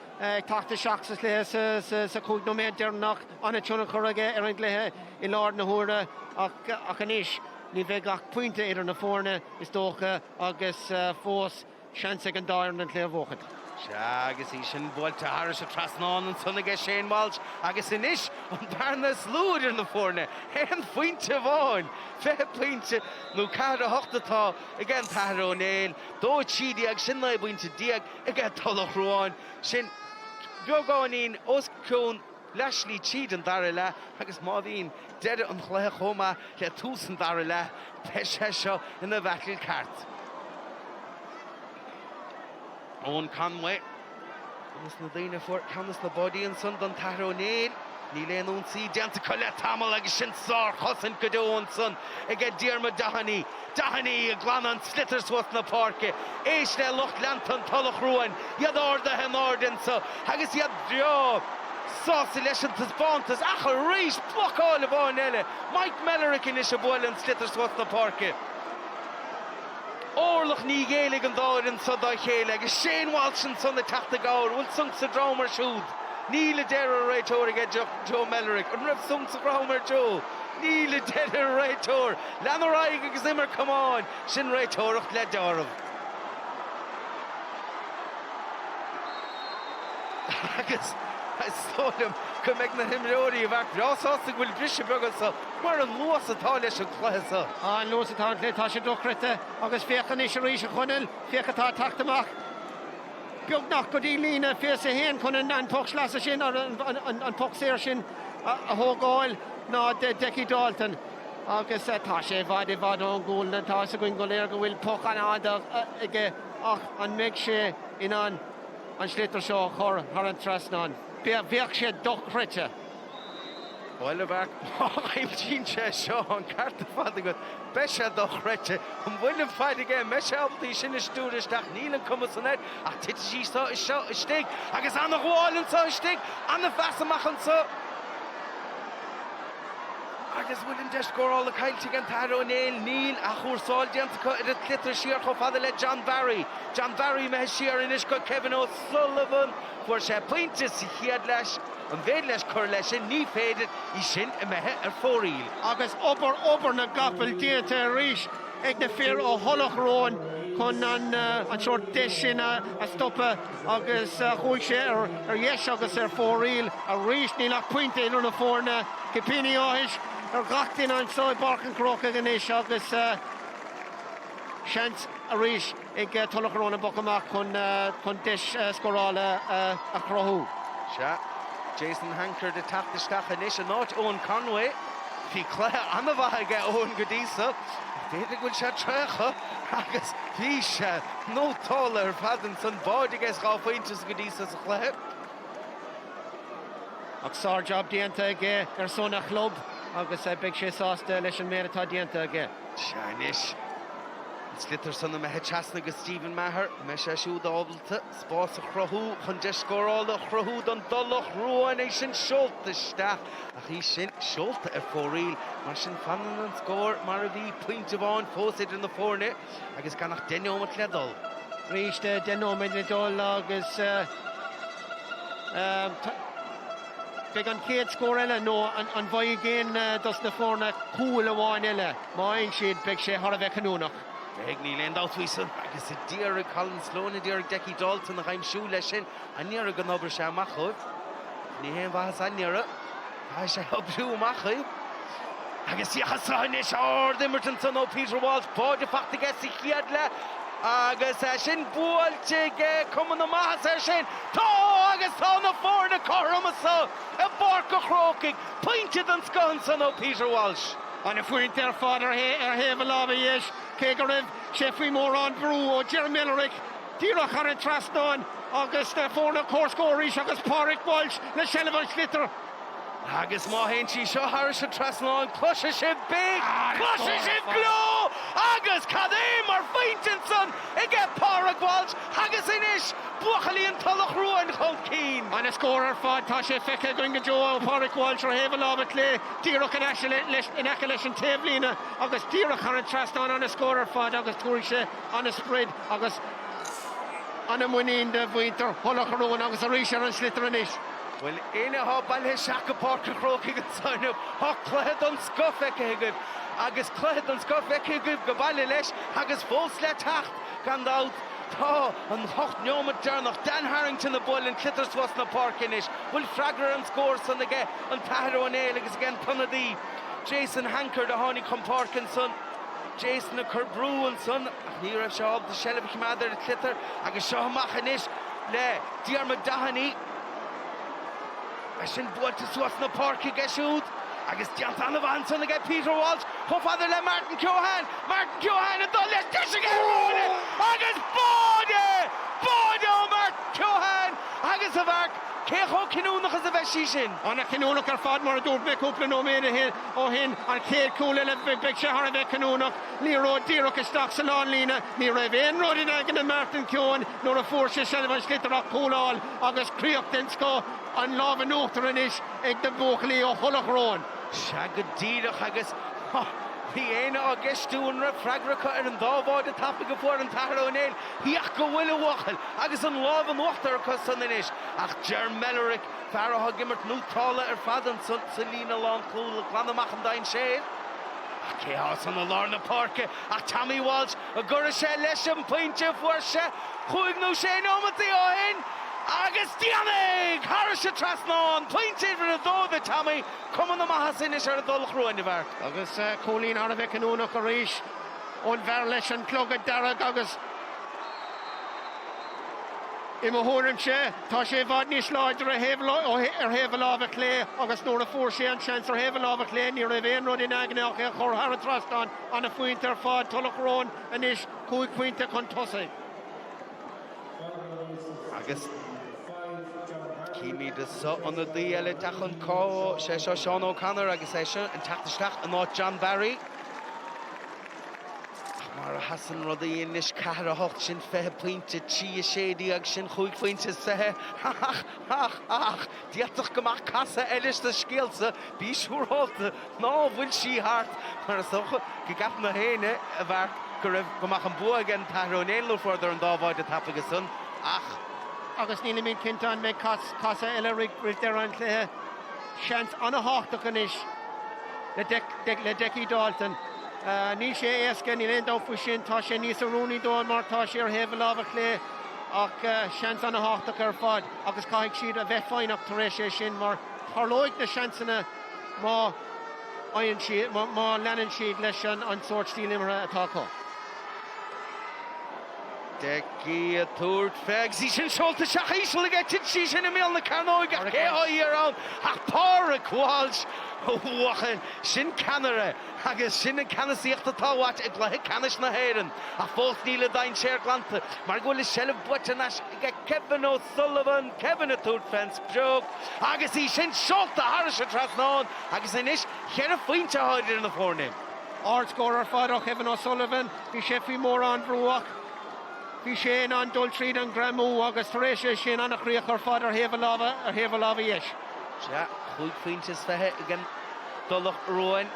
tachta seachas le sa cúig nóméid dearnach anna tiúna chuige ar an gluthe I lár na huaire ach inis ní bheith gach pointe idir na fórne is dócha agus fós sean ag an dáir an cléamhóchad. Se agus í sin bhailte thar sa trasnán an sunna Shane Walsh agus inis an barna slúd ar na fórne an faointe bháin fe pointe nó cara hochtatá I gceann Athar Néill dó siad ag sin na buinte diaag I gceann Tulach Ruáin sin beagáinín oscún leislí siad an dara le agus má bhíon deire an chluthe chomá le tús an dara le pe sé seo ina bheiceil ceart. Owen Conway Canas na daine for Canas na body and son don Athar Néill ní léon ún sí deanta go le tamil agus sin sár chosan go dó an son ag Idirmheánach Dahanní a glan an slittersworth na parke éis le lucht leantan Tulach Ruáin iad orda hen ordin so agus iad drio Sása leis an tasbántas ach a ríis blokáil a bháin eile Mike Mellerick in is a bhil an slittersworth na parke Orlach ní géalaigh an dáirin sa dá chéile agus Shane Walsh an son na teachta gáir bhfuil sung sa drámar siúd Níl a deir a réitóir ag Joe Mellerick an raibh sung sa drámar Joe Níl a deir a réitóir lean raig agus immer Cumann sin réitóireacht le dearmh agus Stólam go méid na himreoirí bhar rásásta bhfuil brise beagasa mar an luas atá leis an chluise. An luas atá tá sé dochrite agus féchan is ríise Conall, féchatá tachtamach. Beag nach go dtí lína fé sa héan chun an pox leasa sin ar an pox séir sin a thógáil ná Decky Dalton. Agus tá sé bhd I bhd an gúil na tá sa goin go léir go bhfuil poch an áda ige ach an méid sé in an slitar seo chur an trasnán. Bheadh sé dochrite. Bhile bhar aimtín sé seo an carta fada go be sé dochrite an bhfuil fáid aige me sé altaí sin is stúristeach Néill an cumas san ach tití seo is seo is stig agus anna gháilinn sa is stig anna feasamachchan sa agus bhfuil de scóráil le caiilte an taró Néill a chuairsáil deanta ar a clitar siar cho fada le John Barry. John Barry me siar inis go Kevin O'Sullivan fuair sé pointe sa chiad leis an bhéad leis chur leis sin ní féidir I sin a methe ar fóríl. Agus obair na gapel déanta a ríis ag na fér ó Tulach Ruáin chun an sort deis sin a stoppa agus chuig sé ar dheis agus ar fóríl a ríis ní nach pointe inar na fórna cipíní áis ar gachtain an sóid barcan Corcaigh gan is agus seans a ríis ag Tulach Ruáin a bocamach chun deis scórála a Craobh. Se Jason Hanker de taptaisteach inis an áit Owen Conway hí clé anna bhaithe aige Owen go dísa féidir bhfuil sé trecha agus hí sé nótála ar fadan san báid aige gá faointas go dísa sa chlé. Ach sár job déanta aige ar sona chlub agus beag sé sásta leis an méadtá déanta aige. Ceannais. Slitar sanna me heachasna go Stephen Maher, me sé siúd ábalta, spás a Craobh chun de scórála Craobh don Tulach Ruáin é sin seoltaisteach ach hí sin seolta ar fóríl mar sin fanan an scór mar a bhí pointe bháin fósaid in na fórne agus ganach denómat le dul. Ríiste denómat le dul agus beag an céad scór eile nó an bhaid géin dos na fórna cúil a bháin eile máin siad beag sé thar a bheith canúnach. Beag ní leon dátuisan agus I díar Colin Sloan I díar Decky Dalton a chaim siú leis sin a níar gan obair sé amachchuh. Ní héon bhas a níara a sé obrú amachchuh. Agus iachas is dimmerton san ó Peter Walsh báide fachta gas I chiad le agus sin búilte Cumann amachas sin tá agus tá na fórna chormasa a barca Corcaigh pointed an scon san ó Peter Walsh. An a fuint ar fád ar héamh lába dhéis cé go raibh sé faoi mór an brú ó Idirmheánach díreach ar an trasnán agus fórna córscóirí agus Pádraig Walsh le Ceannais slitar. Agus má héin sí seo thar sa trasnán cluise sé big cluise sé gló agus cad é mar faintin san ag Pádraig Walsh agus inis buachalíon Tulach Ruáin chun cín. An a scór ar fád tá sé feice going go Joe Pádraig Walsh ar héamh lába lé díreach in aice leis an taobhlína agus díreach ar an trasnán an a scór ar fád agus túirigh sé an a spread agus an a muín de bhaintear Tulach Ruáin agus a ríise ar an slitar inis. Well, ina ha bailthe seacha Pádraig Corcaigh an sanú ha cléad an scofeice agus cléad an scofeice go bailthe leis agus fós le tacht gan dát tá an hocht neomad dearnach Dan Harrington a ball in clitarswas na park inis bhfuil freagra an scór san aige an taithre an Néill agus gan tunadí Jason Hanker de tháinig chun Parkin son Jason a Curbrú an son ach ní raibh seo de sellibh madar a clitar agus seo amach inis le Idirmheánach sin builte suas na parki gesúd agus deanta anna bhain san aige Peter Walsh cho fada le Martin Cíobháin a dul leis tuise róla agus báide ó Martin Cíobháin agus a bharc cé cho cinúnach as a bheith sí sin. Anna cinúnach ar fad mar a dúirt me cúpla nóméad ó hin an céad cúla le beag sé thar a bheith cinúnach ní ród díreach isteach san anlína ní raibh éon ród in aigen na Martin Cíobháin nóair a fuair sé Ceannais slitarach cúláil agus críocht den scó an lábha nuachtar inis ag de buachlaí ó Tulach Ruáin. Se go díreach agus hí éine á gceistún ra freagracha ar an dábháid a tappa go fuair an taithre ó Néill híach go bhfuil uachal agus an lábha nuachtar chu san inis ach Idirmheánach fearrtha gimmert nútála ar fadan sa lína lán cúla glanamach an dain séad. Cé san na lár na parke ach Tommy Walsh a gura sé leis an pointe fuair sé chuig nó sé nómatí ó hin Agus Diannig! Harris a Trasnán, point over the door the Tommy, Cumann na Mahasin is a Tulach Ruáin the Bart. Agus Colleen Arvik and Una Carish on Verlish and Clogad Darragh agus Imahorm she, Tashe Vodnish Lodge or Hevel of Clay, August Nora Forshe and Chancellor Hevel of Clay near Revain Road in Agnach, or Harrod Trastan on a Fuinter Fod, Tulach Ruáin and Ish, Cúig Fuinter Contosse. Agus Kimi de so on the DL Tachon Co, Sean O'Connor, agus Session, and Tachtachtach, and not John Barry. Mar Hassan Roddy in Nish Cara Hochin Feh Pointed, Chia Shady Action, Huig Pointed Seh, ach, Diatach Gamak Casa Ellis the Skilsa, be sure Holte, no, will she heart, Marasocha, Gigapna Hene, Avar, Gamakam Bua again, Néill further and Dava the Tapagasun, ach. Agus Níl mín Kintan me Casa Ella Rig there on Clay, Chance on a hawk the Canish, le Decky Dalton. Ní sé éasca ní leon dófu sin tá sé níos a rúnaí dó mar tá sé ar Hevel of Clay ach seans an a háach ar fad agus caiigh siad a bheith fáinach tar éis sé sin mar tharlóid na seansanna má aon siad má leanan siad leis an sort stíl imre atá có. Decky a túirt feag sí sin seolta seach ísle get sí sin na mé na Carnóig a chéá ar an ach pára Walsh Wachan sin Ceannais agus sin an Ceannais a táhaid ag lethe Ceannais na hÉireann a fós níl a dain séir glanta mar go le sellh buitenas ag Kevin O'Sullivan Kevin a túirt fence jog agus í sin seolta Harris a Trasnán agus inis chear a faointe háidir in na fórnim. Ard scorer fad ó Kevin O'Sullivan bhí sé fí mór an brúach bhí sé an dul tríd an gramú agus tar éis sé sin anna chríoch ar fad ar Hevel of is. Ja, chuig pointes fethe again Tulach Ruáin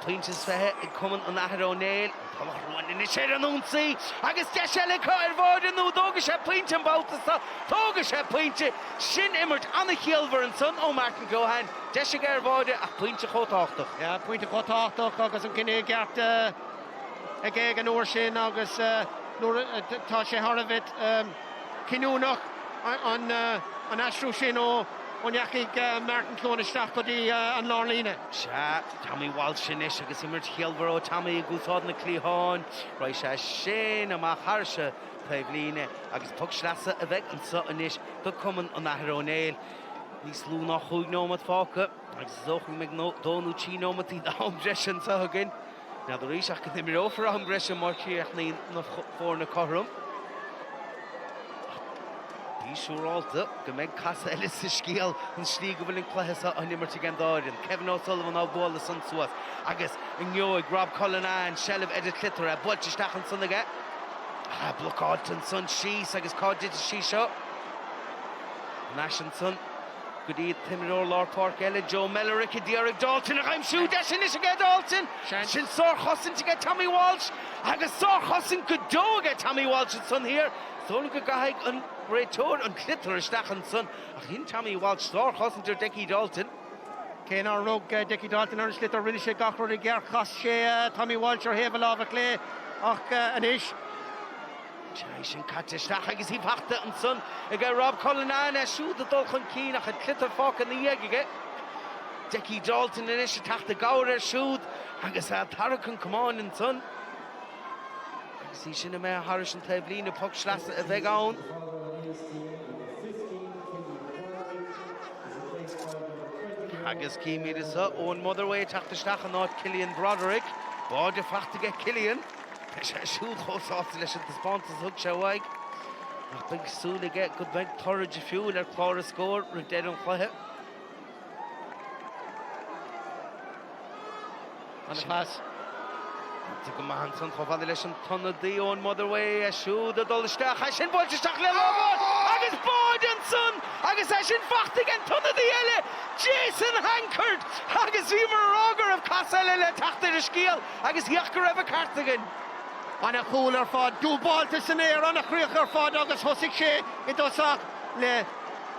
pointes fethe ag Cumann an Athar Néill Tulach Ruáin in sé an únsaí agus de sé le cáir bháid anú dóga sé pointe an bátas tóga sé pointe sin immert anna chialmhar an son ó Martin Gohan de sé gar bháide a pointe chótáchtach. Ja, pointe chótáchtach agus an cinné geart ag an uair sin agus tá sé Harvit cinúnach an asrú sin ó Onyachiig Martin Clonaisteach go dtí an Lárlíne. Se, Tommy Walsh sin is agus immert chialmhar ó Tommy gúsáid na Cíobháin roi sé sin amach hairse taobhlíne agus tug slasa a bheith an so inis go Cumann an Athar Néill níos lú nach chuig nómad fáca agus zoching meg dónú tí nómad í dám bresin sa hagin. Na do ríseach go imir ófar am bresin mar tíach ní na fór na chorum. Bhí siúrálta go méid casa eile sa scíal an slí go bhfuil an chluiche an immert ag an dáireann. Kevin O'Sullivan á bóla san suas agus in ngeoig Rob Cullinan sellh Edit Clitter a builteisteach an son aige. Blocáilt an son síos agus cáidir sí seo. Nash an son go dtí Timor Lár Park eile Joe Mellerick a Dearg Dalton a chaimsú de sin is a get Dalton. Sin sár chosin to get Tommy Walsh agus sár chosin go dó get Tommy Walsh an son here. Thóla go gaithigh an réiteoir an clitar isteach an son ach hín Tommy Walsh sár chosin tar Decky Dalton. Cén ar rug Decky Dalton ar slitar rinne sé gachróir i gceart chas sé Tommy Walsh ar Hevel of Clay ach an ish. Sin catteach agus hí bhachta an son ag Rob Cullinan a siúd a dulchan cí nach a clitar fáca na dhéige. Decky Dalton in is a tachta gair ar siúd agus a tarachan Cumann an son. Agus hí sin a mé Harris an taobhlíne puck slasa a bheith ann. Agus cíimiad is ón Motherway tachtasteach an áit Cillian Broderick. Báide fachta ge Cillian. Sé siúd chósásta leis an taspántas thug sé bhaig. Ach beag súla ge go beag torrid a fiúil ar chlár a scór ru dead an chluiche. An chlas. Tá go maithe san chomhaile leis an tonna daí ón Motherway a siúd a dul isteach a sin builteisteach le lábáid agus báid an son agus a sin fachta an tonna daí eile Jason Hankard agus bhí mar rágar of casa eile le tachtar a scíal agus hiach go raibh a cartagan. Anna chúl ar fad dúbáilta san éir anna chríoch ar fad agus thosaigh sé I dosach le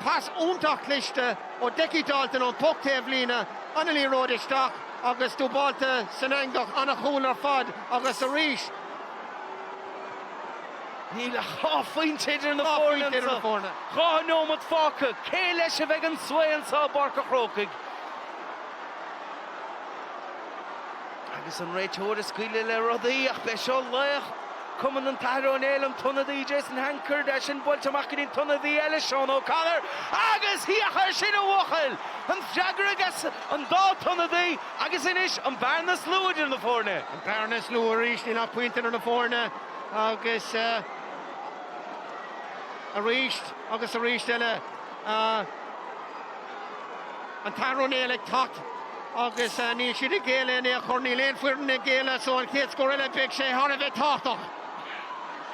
pas úntaach cliste ó Decky Dalton ón puck taobhlíne anna lí ród isteach agus dúbáilta san angach anna chúl ar fad agus a ríis. Néill a chafuinte idir na Chafuinte idir na fórne. fórne. Chá nómad fáca, cé leis a bheith an swain sa barca Corcaigh. Agus an réiteóra scuile le rudaí ach be seo leach. Cumann an Athar Néill an tunnadaí Jason Hanker de sin builte amach in tunnadaí eile Sean O'Connor. Agus hiachar sin a wachal. An freagar agus an dá tunnadaí agus inis an Barnas Lua idir na fórne. An Barnas Lua ríist ní nach puinte ar na fórne agus a ríist eile an Athar Néill ag tacht agus ní siad a géile ní a chorní léon fuirin na géile so an chéad scór eile beag sé thar a bheith tachtach.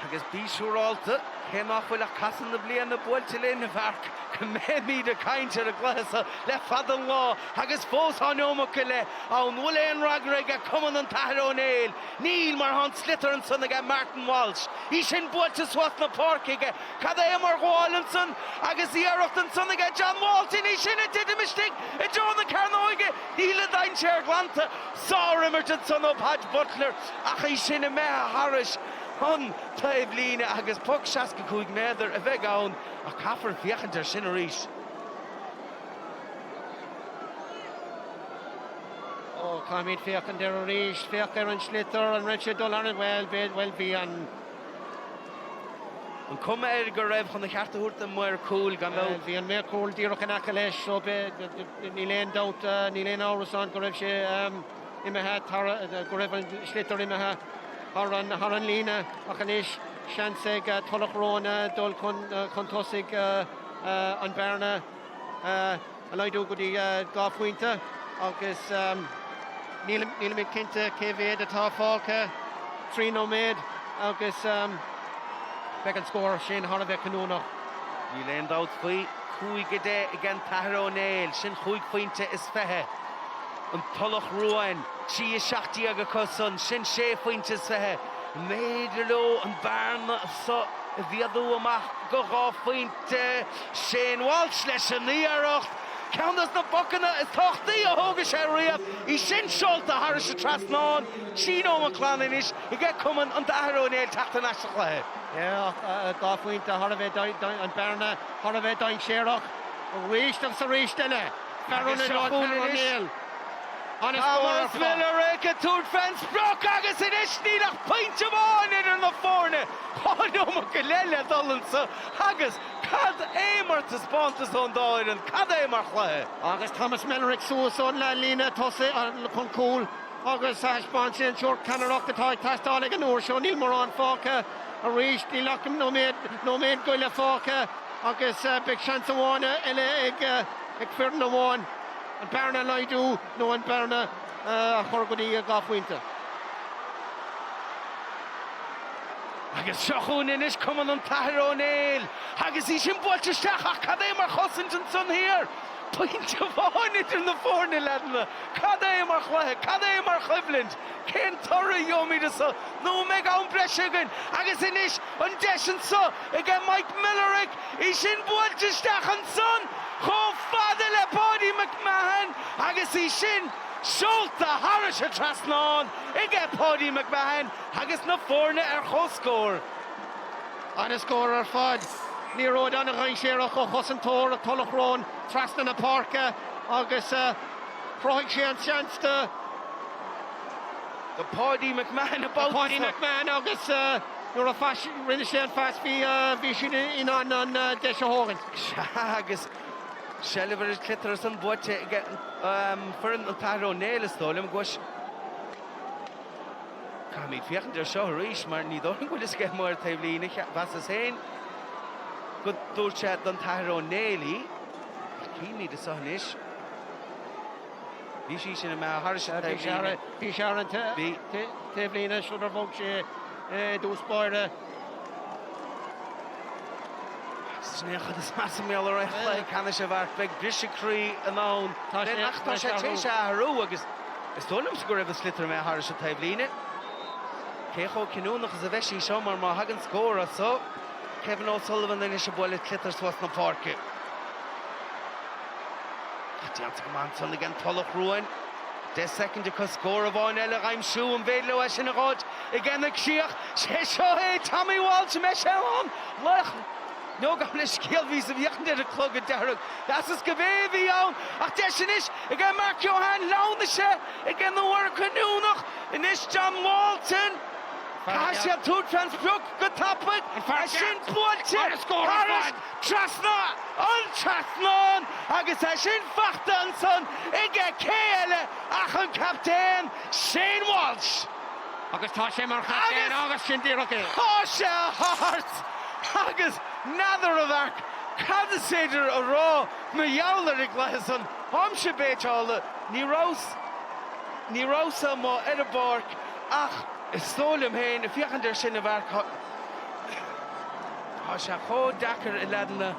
Agus bísúráilta, céim bhfuil a casan na blian na builte le na bharc, go méid a cainte ar a glasasa le fad an lá, agus fós hanómacha le an bhfuil éon ragraig a Cumann an Athar Néill. Níl mar han slitar an son aga Martin Walsh. Í sin builte swat na Corcaigh, cad é mar gháil son, agus íarracht an son aga John Walton, í sin a tidim istig, i John na Carnoige, níl a dain sér glanta, sárimart an son op Hadge Butler, ach í sin a meha haris, Hon taobh líne agus puck seaca chuig méidir a bheith ann a caafar fiochantar sin a rís. Ó, cáimid fiochan ar a rís, fioch ar an slitar an Richard Dullar well bhí an An cuma go raibh chun na chearta thuirta muir cúil gan bhil. bhí an mé cúil díreach an acha leis so ní léon dát ní léon áras an go raibh sé imethe go raibh an slitar imethe Har an líne ach an is seansig Tulach Ruáin dul chun tosaigh an Bearna a leidú go dtí gá pointe agus níl mé cinnte céhhéad atá fáilce trí nóméid agus beag an scór sin thar a bheith canúnach. Ní léon dát faoi chuig go dé gan Athar Néill sin chuig pointe is fethe. An Tulach Ruáin, sí is seachtaí aga cosan, sin sé pointe is fethe. Méidir lo an Barna so a bhíadú amach go gá pointe Shane Walsh leis an íarracht. Ceannas na bocanna is tochtaí a thóga sé riamh í sin seolta thar sa trasnáin sí nó an chlánain is I gceith Cumann an Athar Néill teachta neiste chléthe. Gá pointe thar a bheith an Bearna thar a bheith dain séireach ríisteach sa ríisteine Athar Néill. Thomas Miller a túr fence broch agus in isní nach pointe bháin idir na fórne. Cháinómach go leile dolansa agus cad émar ta spántas ón dáireann, cad émar chléthe. Agus Thomas Miller ag suas ón le lína tosa chun cúil agus spáin sin seoir Ceannaireacht atá tastála an uair seo níl mar an fáca a ríist ní lecham nóméid goile fáca agus beag seans amháine eile ag fearan amháin. An Bearna leidú nó an Bearna a chur go dtí a gá pointe. Agus seachún inis Cumann an Athar Néill. Agus í sin builte isteach ach cad é mar chosint an son hir. Pointe bháin idir na fórne ledanna. Cad é mar chléthe, cad é mar chuimhlint. Cén torra Iomána de so. nó méid an breisiúgan. Agus inis an deisian so. Ag Mike Millerick. Í sin builte isteach an son. Chó fada le Paddy McMahon. Agus í sin seolta haris a trasnáin. Ag Paddy McMahon. Agus na fórne choscór. An a scór ar fad. Ní róid an a ghain séireach ó chosantóir a Tulach Ruáin trasna na parca agus chroigh sé an seansta. The Paddy McMahon about Paddy McMahon agus nuair a rinne sé an fas bhí sin in an deise hógan. Agus Shelliver is clitter san buite for an Athar Néill is tólim gos. Cáimid fiochantar seo ríis mar ní dóing bhfuil is ceith mór taobh lína bheas is héin. Go dúirte don Athar Néill cíní de sonis. Bhí sí sin a haris Bhí sé an taobh lína siúd ar bhóg sé dús báire. Snéchad is mass mé ar le canna sé bhar beag brise crí an án. Tá sé téise athú agus is tólam go raibh slitar mé haris a taobh lína. Cécho cinúnach is a bheisí seo mar má hagan scór a so. Kevin O'Sullivan in is a bhile clitar swas na parca. Dianta go man son again Tulach Ruáin. 10 second go Cíobháin eile I'm shoe and vedlo as in a rod again the Ciach Sheshoe Tommy Walsh Meshaon Lech no gamlish kill vis of yacht the clog of Derek that's his Craobh on Achdeshinish again Mark Johan loan the share again the work Canoonach in this John Walton Kasia two transbrook good topic Ashin Pulte Harris Trasna on Trasnon agus Ashin Fachtanson Ige Kele Achan Captain Shane Walsh agus tá sé mar captain agus sin díracha Hasha Heart agus Nather of Ark Cadasider a raw me Yowler Glason Homshe Beetala Nirosa mo Edinburgh ach Stolim hain if you can der sin of Ark Hasha Ho Dakar Eladna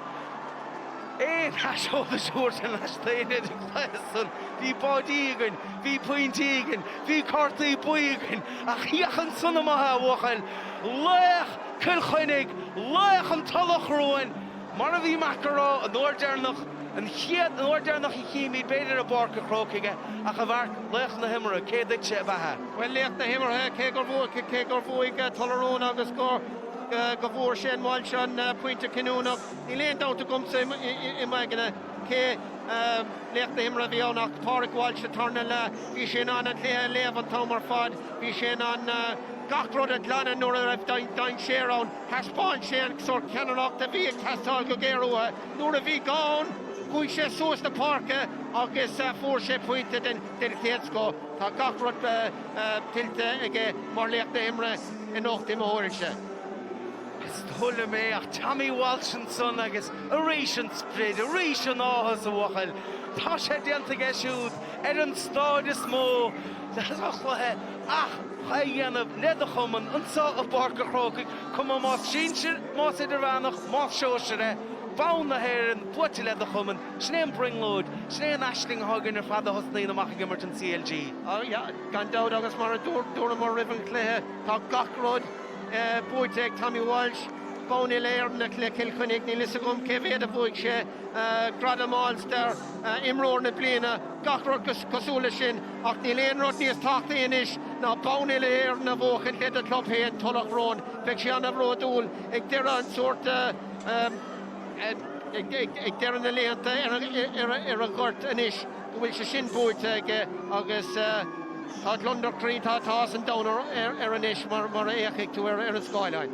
Hash all the short and Hash Tainted Glason Vi Bodigan Vi Pointigan Vi Carthy Boigan ach Yachan Sunamaha Wachel Lech Cill Chainnigh Lech an Tulach Ruáin Mar vi Macaro an Iomána and Chiad an Iomána Chimi better a bark a Corcaigh ach a bharc lech na himara céad baha well lech na himara cé gur bhuaig Tulach agus go bhór sé Walsh an pointe Canoonach ní léon dá gomsa I maigana cé lech na himara bhí annach Pádraig Walsh a tarna le bhí sé an léamh an tomar fad bhí sé an gachrod at lana nor a dain share on haspáin sé an sor Ceannach a bhí tastal go géirúa nuair a bhí gán bhuaigh sé suas na parca agus fór sé pointe den chéadsco tá gachrod tilte ige mar lech na himara in ocht imóirise Stola me ach Tommy Walsh and son agus a ration spread a ration áhas a wachel tá sé dianta ge siúd an stáid is mó ach hÉireann ledachomman an sa a barca Corcaigh Cumann más sínsir más Idirmheánach más seoisire bhain na hÉireann buite ledachomman snéan bringlóid snéan aisling hagan ar fada hosnaí amach gimmert an CLG gan dád agus mar a dúra mar rivan cléthe tá gachrod buite Tommy Walsh Bónil na Cill Chainnigh ní lisa gom cévéad a bhuaigh sé gradamáils der imróir na bliana gachrod cosúla sin ach ní léon rud níos táchta inis ná bónil na bhóchan chéad a club héan Tulach Ruáin bheadh sé anna bhródúil ag deire an sort ag deire na léanta ar a gort inis go bhfuil sé sin buite agus tá London Creed tá an downer ar an isis mar échaigh tú ar an skyline.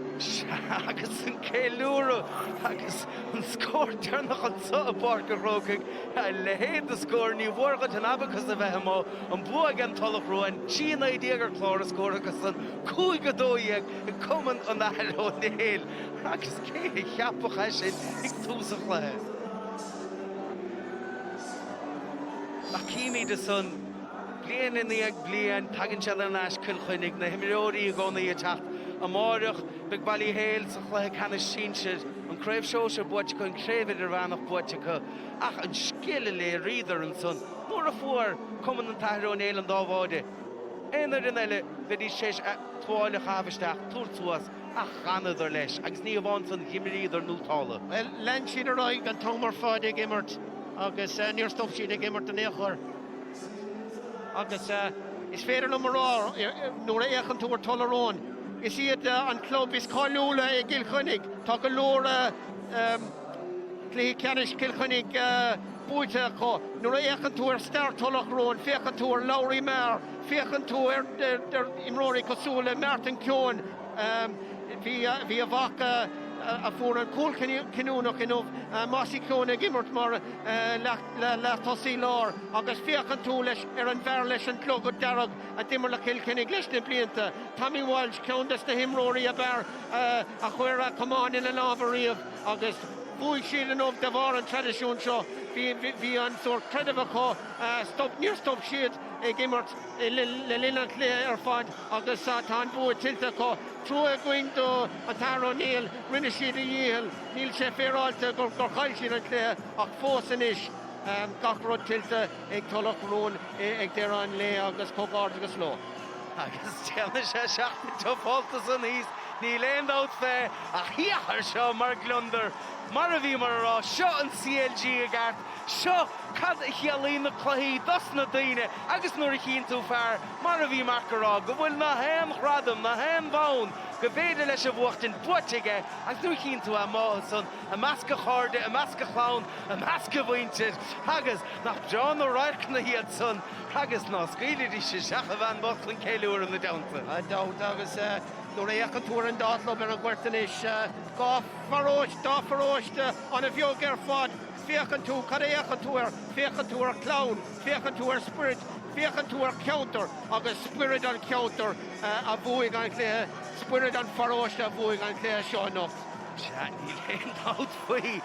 Agus an céilúra agus an scór tearnach an sa a barca Corcaigh le héad a scór ní bhórgad an abacus a bheith mó an buag an Tulach Ruáin Ciannais déagar chlár a scór agus an cúig a dóíag i Cumann an Athar ó Néill agus cé cheapach sin ag Tús Cluiche. Ach cíimi de son blian in the egg blian tagan shell an ash Cill Chainnigh na himiróí go na tacht a mórach big bally Héireann sa Cluiche Ceannais sinshid an Craobh seoise buite go an Craobh Idirmheánach buite go ach an skille le rider an son mór a fuair Cumann an Athar ó Néill an dábháide éinar in eile bhí sé tuáile chafisteach túirtúas ach ganadar leis agus ní bhain san himiríidir nútála. Well len siad a roiig an tomar fáid ag immert agus níor stop siad ag immert an éachar agus is féidir le marrá nuair a éachan túair Tulach Ruáin is iad an club is cáiliúla ag Cill Chainnigh tá go leor clí Ceannais Cill Chainnigh buite có nuair a éachan túair stair Tulach Ruáin féchan túair Lowry Mair féchan túair imróí cosúla Martin Ceannais hí a bhac a fuair an cúl Canoonach inmh Másí Ceannais gimmert mar le tosí lár agus féchan tú leis ar an bhear leis an clog ó dearg a dimar le Cill Chainnigh leis na blianta. Tommy Walsh ceantas na himróí a bear a chuir a Cumann in a lábharíomh agus bhuaigh siad an óh de bhar an tradiisiún seo hí an sort credibh có níor stop siad ag immert le linn an clé ar fad agus tá an bua tiltte có trú a going do Athar ó Néill rinne siad a dhéal níl sé féráilte gur chail siad an clé ach fós inis gachrod tiltte ag Tulach Ruáin ag deir an lé agus cógáir agus ló. Agus teanna sé seachtain tá fáiltas an híos Ní léon dát fé a hiachar seo mar glunder. Mar a bhí mar rá, seo an CLG a gart, seo cad a chialín na chluí, dos na daine, agus nuair a chin tú fear, mar a bhí mar rá, go bhfuil na hem chradam, na hem bhain, go bhéidir leis a bhuachtain buiteige, agus nuair chin tú a má son, a measca cháde, a measca chlán, a measca bhainteid, agus nach John ó raich na hiad son, agus ná scaoileadí sé seach a bhain bochlan céiliúr na daanta. A dát agus nuair a dhéach an túr an dátla ar an ghuirtain is gá faróist an a bheog ar fad, féchan tú, cad a dhéach an túr, féchan tú ar clown, féchan tú ar spirit, féchan tú ar counter, agus spirit an counter a bhuaig an cléthe, spirit an faróist a bhuaig an cléthe seo nach. Ní léon dát faoi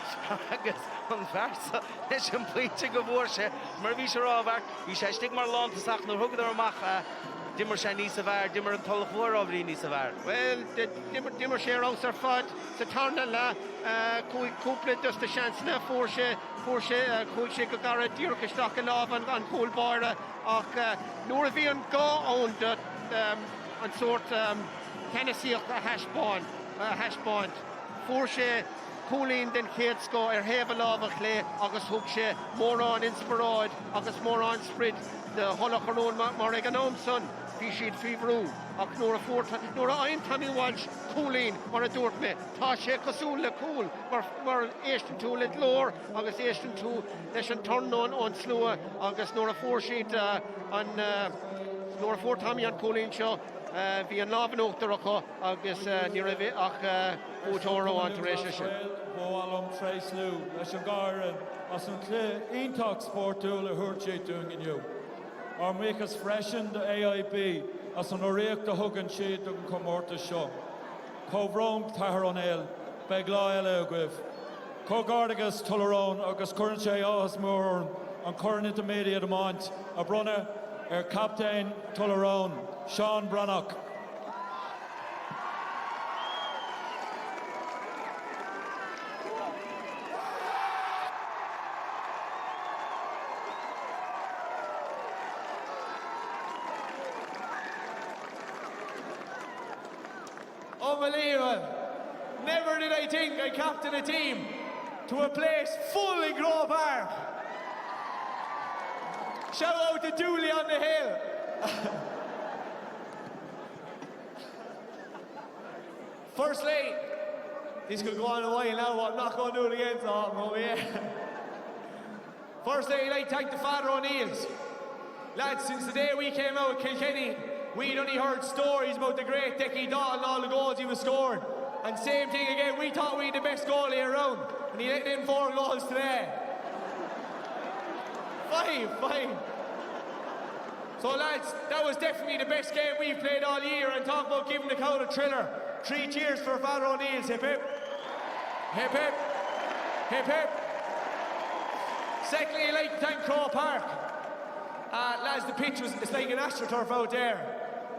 agus an bhersa leis an plíte go bhór sé, mar bhí sé rábhar, bhí sé stig mar lántasach nó thugad ar amach dimmer sé níos a bhar, dimmer an Tulach Ruáin níos a bhar. Well, dimmer sé rás ar fad sa tarna le cúpla dus de seansna fuair sé chuil sé go gar dúrchaisteach an láb an cúlbáire ach nuair a bhí an gá ón an sort Tennesseocht a heispáint. Fuair sé cúlín den chéad scó ar héamh lábhach le agus thug sé mórán inspiráid agus mórán sprid de Tulach Ruáin mar ag an ómson. Bhí siad fíomhrú ach nuair a aon Tommy Walsh cúlín mar a dúirt me, tá sé cosúil le cúil mar éistin tú le glór agus éistin tú leis an tornón ón slua agus nuair a fuair siad nuair a fuair Tommy an cúlín seo bhí an lábhanóachtar acu agus ní ra bhí ach útóra an tar éis sin. Bháilm tréis lú leis an gáireann as an clé ionach sportúil a thuirt sé dún inniu. Ar méchas freisin de AIB as an oréach de thugann siad an comórta seo. Cóbhrón Athar Néill, beag lá eile a gcuibh. Cógádagus Tulach Ruáin agus chuireann sé áthas mór an chuireann intermediate amáint a brunne ar captain Tulach Ruáin, Seán Brannach. Unbelievable. Never did I think I'd captain a team to a place full in Craobh Park. Shout out to Dooley on the hill. Firstly, this could go on a while now, but I'm not going to do it again, so I'm over here. Firstly, I'd like to thank the Father O'Neills. Lads, since the day we came out with Kilkenny, we'd only heard stories about the great Dickie Dalton and all the goals he was scoring. And same thing again, we thought we had the best goalie around, and he let in 4 goals today. 5. So lads, that was definitely the best game we've played all year, and talk about giving the crowd a thriller. 3 cheers for Father O'Neill's, hip hip. Hip hip. Hip hip. Secondly, I'd like to thank Craobh Park. Lads, the pitch it's like an astroturf out there.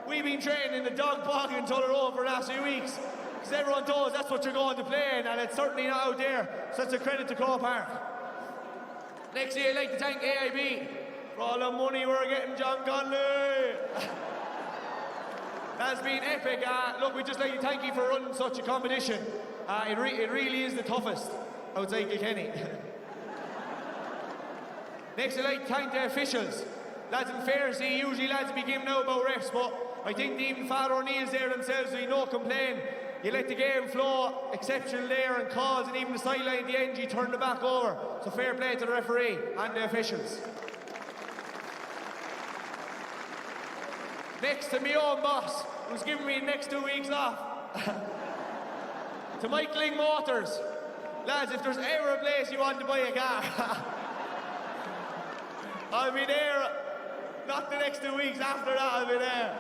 We've been training in the dog bog in Tulach Ruáin for the last few weeks, because everyone knows that's what you're going to play in, and it's certainly not out there, so it's a credit to Craobh Park. Next year, I'd like to thank AIB for all the money we're getting, John Conall. That's been epic. Look, we'd just like to thank you for running such a competition. It really is the toughest outside Kilkenny. Next, I'd like to thank the officials. Lads, in fairness, usually lads be giving out about refs, but I think even Father O'Neill's there themselves, so you no complain. You let the game flow, exceptional there and calls, and even the sideline at the end, you turn the back over. So fair play to the referee and the officials. Next to my own boss, who's giving me the next 2 weeks off. To Michael Motors. Lads, if there's ever a place you want to buy a car, I'll be there. Not the next 2 weeks, after that I'll be there.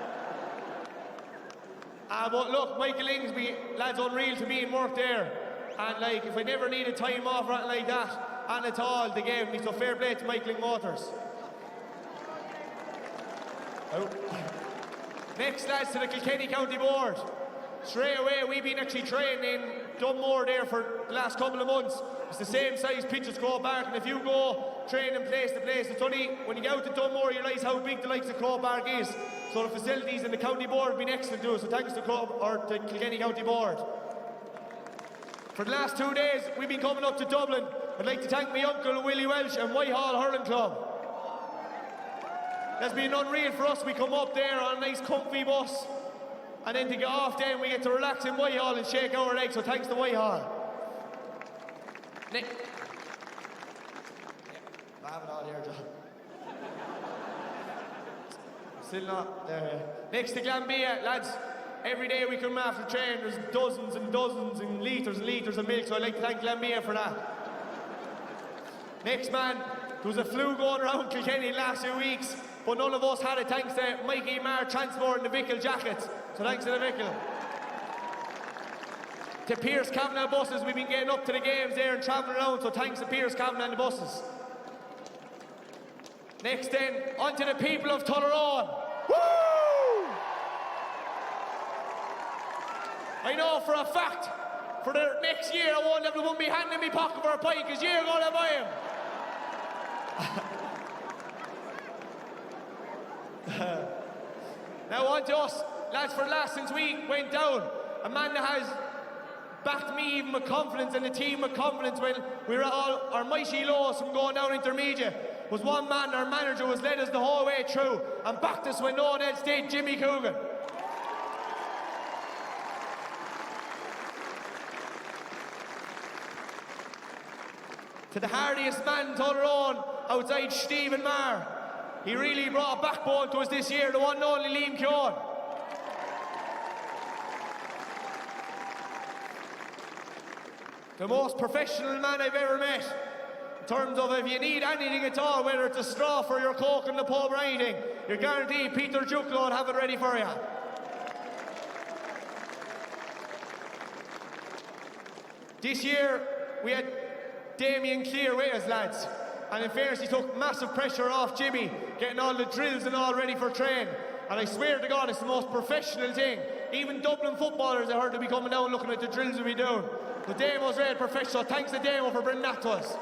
But look, Michael Ingsby, lads, unreal to be in work there. And like, if I never needed time off or anything like that, and at all, they gave me, so fair play to Michael Motors. Oh. Next, lads, to the Kilkenny County Board. Straight away, we've been actually training in Dunmore there for the last couple of months. It's the same size pitch as Craobh Park, and if you go training place to place. It's only when you get out to Dunmore you realise how big the likes of Craobh is. So the facilities and the county board have been excellent to us. So thanks to the Kilkenny County Board. For the last 2 days, we've been coming up to Dublin. I'd like to thank my uncle Willie Walsh and Whitehall Hurling Club. That's been unreal for us. We come up there on a nice comfy bus, and then to get off then we get to relax in Whitehall and shake our legs. So thanks to Whitehall. I have it all here, John. Still not there. Next to Glanbia, lads. Every day we come after train, there's dozens and dozens and litres of milk, so I'd like to thank Glanbia for that. Next, man, there was a flu going around Kilkenny the last 2 weeks, but none of us had it thanks to Mikey Marr transporting the Vickle jackets. So thanks to the Vickle. To Pierce Cavanagh buses, we've been getting up to the games there and travelling around, so thanks to Pierce Cavanagh and the buses. Next then, on to the people of Tulach Ruáin. Woo! I know for a fact, for the next year, I won't be handing me pocket for a pint, because you're going to buy him. Now on to us, lads, for the last since we went down, a man that has backed me even with confidence and the team with confidence when we were all our mighty lows from going down intermediate, was one man, our manager, was led us the whole way through and backed us when no one else did, Jimmy Coogan. To the hardiest man in Tulach Ruáin outside Stephen Marr, he really brought a backbone to us this year, the one and only Liam Keoghan. The most professional man I've ever met. In terms of if you need anything at all, whether it's a straw for your coke in the pub or anything, you're guaranteed Peter Juclo will have it ready for you. This year, we had Damien Clear with us, lads. And in fairness, he took massive pressure off Jimmy, getting all the drills and all ready for train. And I swear to God, it's the most professional thing. Even Dublin footballers, I heard, will be coming down looking at the drills we'll be doing. The Damo's real professional. Thanks to Damo for bringing that to us.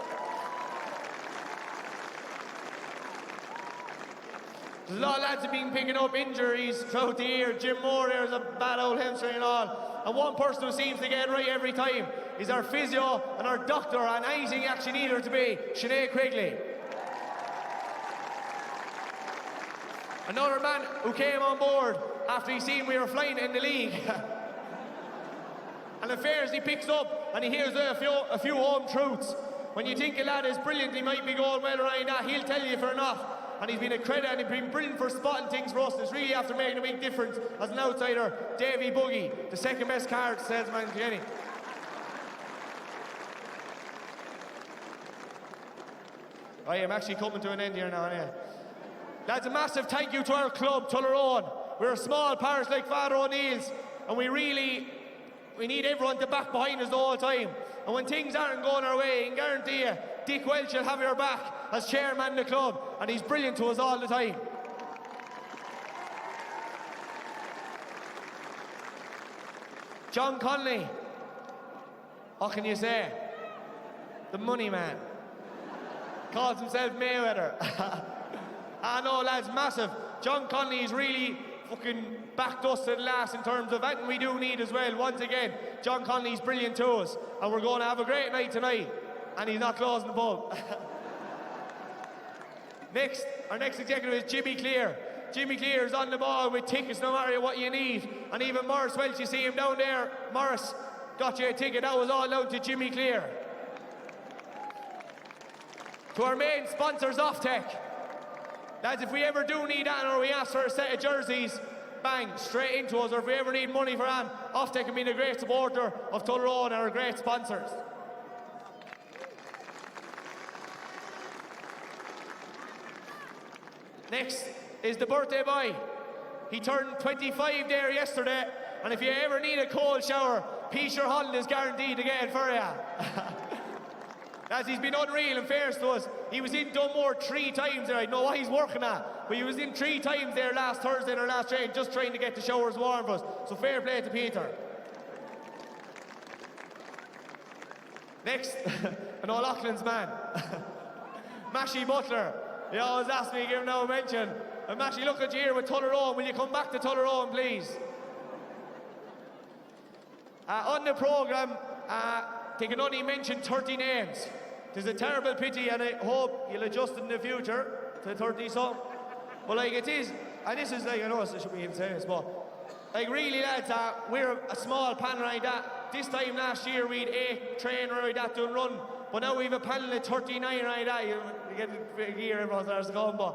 There's a lot of lads have been picking up injuries throughout the year. Jim Moore there's a bad old hamstring and all. And one person who seems to get it right every time is our physio and our doctor, and anything you actually need her to be, Sinead Quigley. Another man who came on board after he seen we were flying in the league. And in fairness, he picks up and he hears a few home truths. When you think a lad is brilliant, he might be going well around that, he'll tell you for enough. And he's been a credit and he's been brilliant for spotting things for us. It's really after making a big difference as an outsider. Davy Buggy, the second best card salesman in Kilkenny. I am actually coming to an end here now, yeah. Lads, a massive thank you to our club, Tulach Ruáin. We're a small parish like Father O'Neill's, and we need everyone to back behind us the whole time. And when things aren't going our way, I can guarantee you, Dick Welch will have your back as chairman of the club, and he's brilliant to us all the time. John Conley, what can you say? The money man. Calls himself Mayweather. I know, lads, massive. John Conley's really fucking backed us to the last in terms of anything we do need as well. Once again, John Conley's brilliant to us, and we're going to have a great night tonight, and he's not closing the pub. Our next executive is Jimmy Clear. Jimmy Clear is on the ball with tickets no matter what you need, and even Morris Welch, you see him down there. Morris got you a ticket. That was all down to Jimmy Clear. To our main sponsors, Offtech. Lads, if we ever do need that or we ask for a set of jerseys, bang, straight into us. Or if we ever need money for that, Offtech have been a great supporter of Tulach Ruáin and are great sponsors. Next is the birthday boy. He turned 25 there yesterday, and if you ever need a cold shower, Peter Holland is guaranteed to get it for you. As he's been unreal and fairness to us. He was in Dunmore 3 times there. I know what he's working at, but he was in 3 times there last Thursday in our last train, just trying to get the showers warm for us. So fair play to Peter. Next, an O'Loughlin's man. Mashy Butler. He always asks me to give him no mention. And Mashy, look at you here with Tulach Ruáin. Will you come back to Tulach Ruáin, please? On the programme, they can only mention 30 names. It's a terrible pity, and I hope you'll adjust in the future to 30 something. But like it is, and this is like, I know I shouldn't be even saying this, but like really lads, we're a small panel like that. This time last year we had 8 trainers like that doing run, but now we have a panel of 39 like that. You get the gear, everyone starts going, but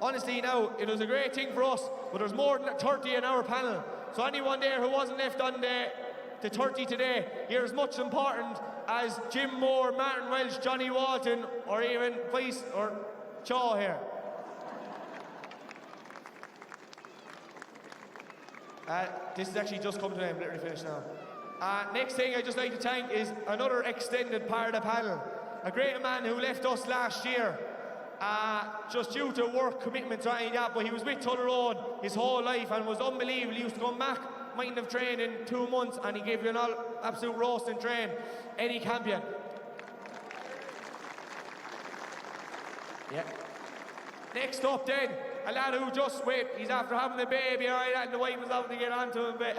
honestly now, it was a great thing for us, but there's more than 30 in our panel. So anyone there who wasn't left on the 30 today, you're as much important as Jim Moore, Martin Welsh, Johnny Walton, or even Vice or Shaw here. This is actually just come to them, literally finished now. Next thing I'd just like to thank is another extended part of the panel. A great man who left us last year, just due to work commitments or anything like that, but he was with Tulach Ruáin his whole life and was unbelievable. He used to come back, mightn't have trained in 2 months, and he gave you an absolute roasting train. Eddie Campion. Yeah. Next up then, a lad who just wait, he's after having a baby, alright, and the wife was out to get onto him, but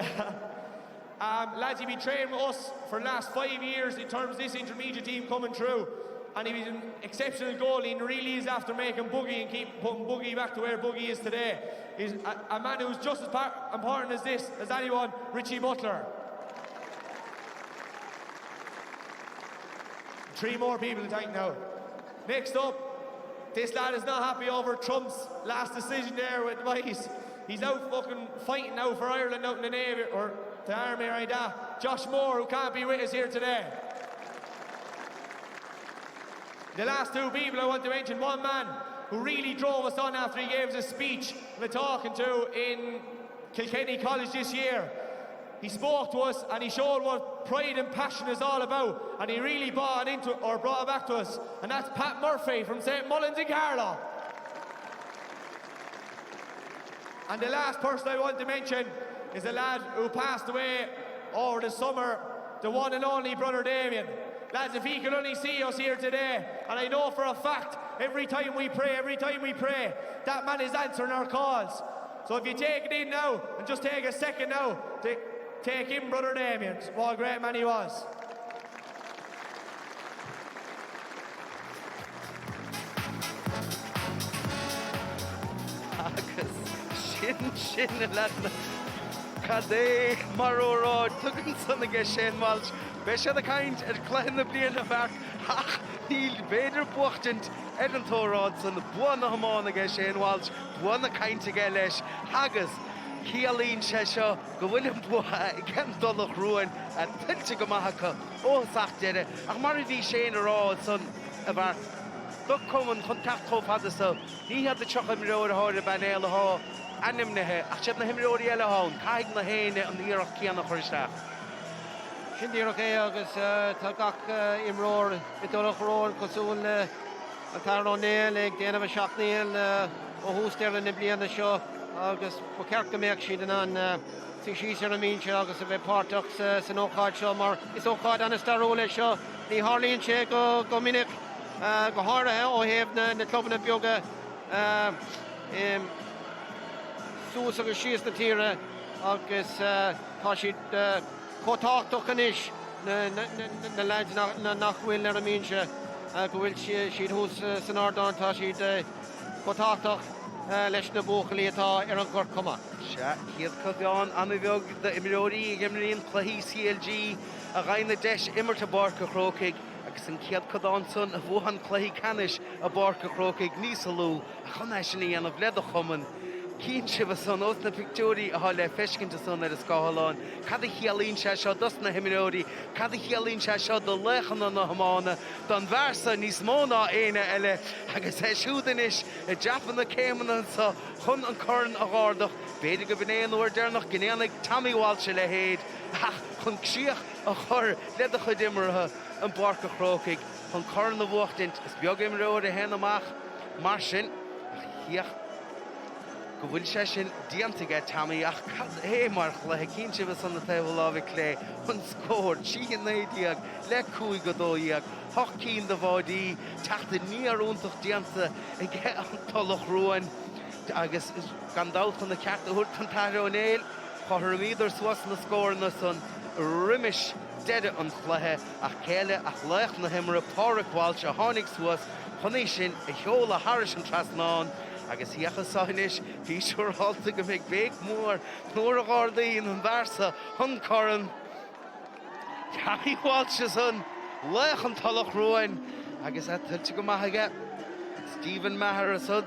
lads, he's been training with us for the last 5 years in terms of this intermediate team coming through, and he was an exceptional goalie, and really is after making Boogie and keep putting Boogie back to where Boogie is today. He's a man who's just as important as this, as anyone, Richie Butler. 3 more people to thank now. Next up, this lad is not happy over Trump's last decision there with the boys. He's out fucking fighting now for Ireland out in the Navy, or the Army right now. Josh Moore, who can't be with us here today. The last 2 people I want to mention, one man who really drove us on after he gave us a speech we're talking to in Kilkenny College this year. He spoke to us and he showed what pride and passion is all about, and he really brought it back to us, and that's Pat Murphy from St. Mullins in Carlow. And the last person I want to mention is a lad who passed away over the summer, the one and only brother Damien. Lads, if he could only see us here today, and I know for a fact, every time we pray, that man is answering our calls. So if you take it in now, and just take a second now, to take in brother Damien. What a great man he was. Sin lad Cadé Marórá tugann sanna ge Shane Walsh. Be sé a kaint clean na blian na bhar. Ach, níl beidir buchtint an tórád san buana Iomána ge Shane Walsh, buana kaint ge leis. Hagus Ciallín sé seo go bhfuilm bua gan Tulach Ruáin a tiltte go maithacha ó sach deire. Ach mar bhí Shane arád san a bhar. Duk Cumann chun tachtó fadasa. Ní had the chocham road a ban Néill a Animnethe, ach siad na himróí eile hán, caig na héine an Iarach Ceannach chuirteach. Sin Iarach é agus tá gach imróir i Tulach Ruáin cosúil Athar ó Néill ag déanamh seach Néill ó hústéir na bliana seo agus po ceart go méach siad an sí ar a mínse agus a bheith páirteach san ócáid seo, mar is ócáid an staróla seo ní hálíonn sé go minic go háirithe ó thaobh na clubbanna beaga Tús agus síos na tíre agus tá siad chótáchtach inis na lads nach bhfuil ar a mínse go bhfuil siad hús san ardán tá siad chótáchtach leis na búchailí atá ar an gur cuma. Se, chiad cogáin anna bheog de imróí gimríon chluí CLG a ghaine deis imirta barca Corcaigh agus an ciad codáin son a bhuahan chluí canis a barca Corcaigh níos lú a chuna sin í anna bhled a chumann. Cín sibh san os na pictúí a háile feiscinnta san ar a scáthán. Cad a chiallín sé seo dus na himiróí, cad a chiallín sé seo do lechanna na Iomána, don bharsa níos mó ná éine eile agus é siúdanis i deapan na céimeanna sa chun an corn a gáardach. Beidir go bhnéan uair dearnach gnéannig Tammy Walsh le héad. Chun csiach a chur lead a chud imimethe an barca Corcaigh chun corn na bhuachtint is beag imiróir a hen amach mar sin chiach go bhfuil sé sin diantaige Tammy ach hé mar le cín si bheits an na taobh lábhaigh lé an scór tíonaíag le cúig go dóíag hoch cín do bhádaí teachta ní arúntaach dianta i gce an Tulach Ruáin agus gandát an na ceart a thuirt an taire Néill chuir míidir suas na scór na son rimis dead an chluithe ach céile ach leich na himara páric Walsh a tháinig suas chunaí sin i cheola Harris an trasnáin agus hiachas sáinis hí siúr halta go mbeidh béic mór nuair a gádaíon an bharsa chun coran Tammy Walsh son leich an Tulach Ruáin agus tuilte go maithaige Stephen Maher a sud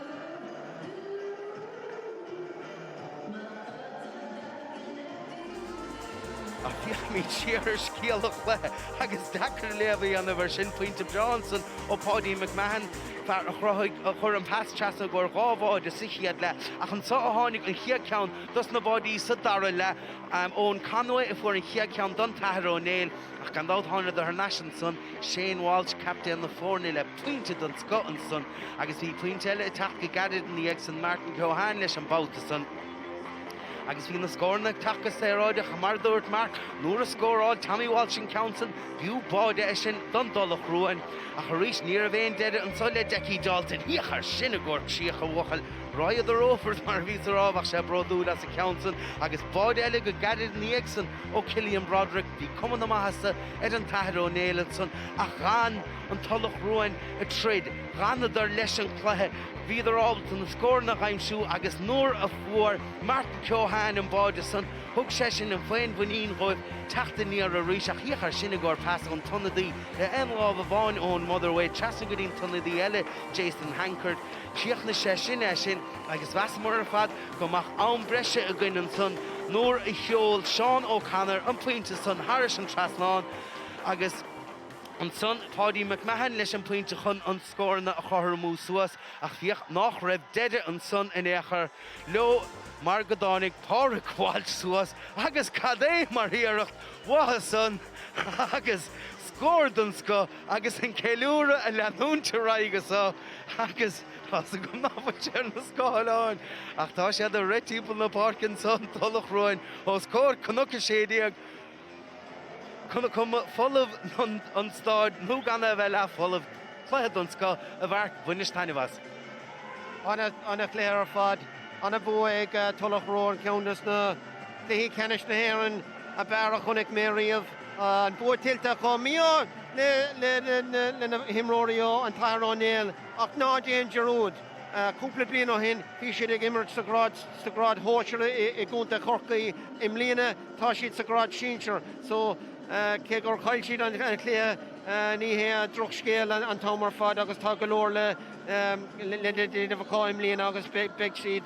a fiach mí tíar scíalach le agus dachar leabhaí an bhar sin Pointe Johnson ó Paddy McMahon fear a chur an pass teasa gur gábháid a sichiad le ach an sa a tháinig an chiad ceann dus na bádaí sa dara le ón Conall a fuair an chiad ceann don taithre ó Néill ach gan dát tháinig ar national son Shane Walsh captain na fórna le pointe don Scotland son agus bhí pointe eile teach go gadid in the ex an Martin Cohan leis an bouta son agus bhí na scórna tachas éráide chamar dúirt mar nuair a scóráil Tammy Walsh an Council bhíú báide é sin don Tulach Ruáin a choríos ní a bhéon deide an soile decí daltain híochar sinna gúir síocha bhuachal roiad ar ófert mar bhí rábhach sé broúil as a Council agus báide eile go gadid ní san ó Cillian Broderick bhí cumann na maithasa ar an taithre ó Néill son a gan an Tulach Ruáin a trid ganadar leis an chluithe Bhíidir ábalt an scór na ghaimsú agus nuair a fuair Martin Cohan an báide son thug sé sin an féin bhaíon roimh teachta níar a rís ach hiachar sinna gur pas an tunnadaí le anláh a bháin ón Motherway teasa go dtíon tunnadaí eile Jason Hankard Síochna sé sin é sin agus bheasmór a fad go mach ann breise a gcuin an son nuair i cheol Sean O'Connor an pointe son Harris an trasnáin agus an son Paddy McMahon leis an pointe chun an scórna a chothair mú suas ach bhíoch nach raibh deide an son in éachar lo mar go dánig páric Walsh suas agus cad é mar híireacht watha son agus scór don sco agus an céiliúra a leanúnta raigeá agus tá go náfatear na scáileáin ach tá sé a réitíbal na pácin son Tulach Ruáin ó scór cnocha sédaíag chuna cuma folamh an stáid nó ganna bheith le folamh chluithe don sco a bhar bhuinis tainehas. Anna léir ar fad anna bua ag Tulach Ruáin ceannas na hí Ceannais na hÉireann a bearach chunig méríomh an bua tilta chu mío le himróío an taithre ó Néill ach ná déon Geród cúpla bliain ó hin hí siad ag imirt sa grád hóisiire i gúnta Corcaigh im líana tá siad sa grád sínsir so cé gur chail siad an clé ní hé droch scéal an támar fad agus tá go leor le bhá im líana agus beag siad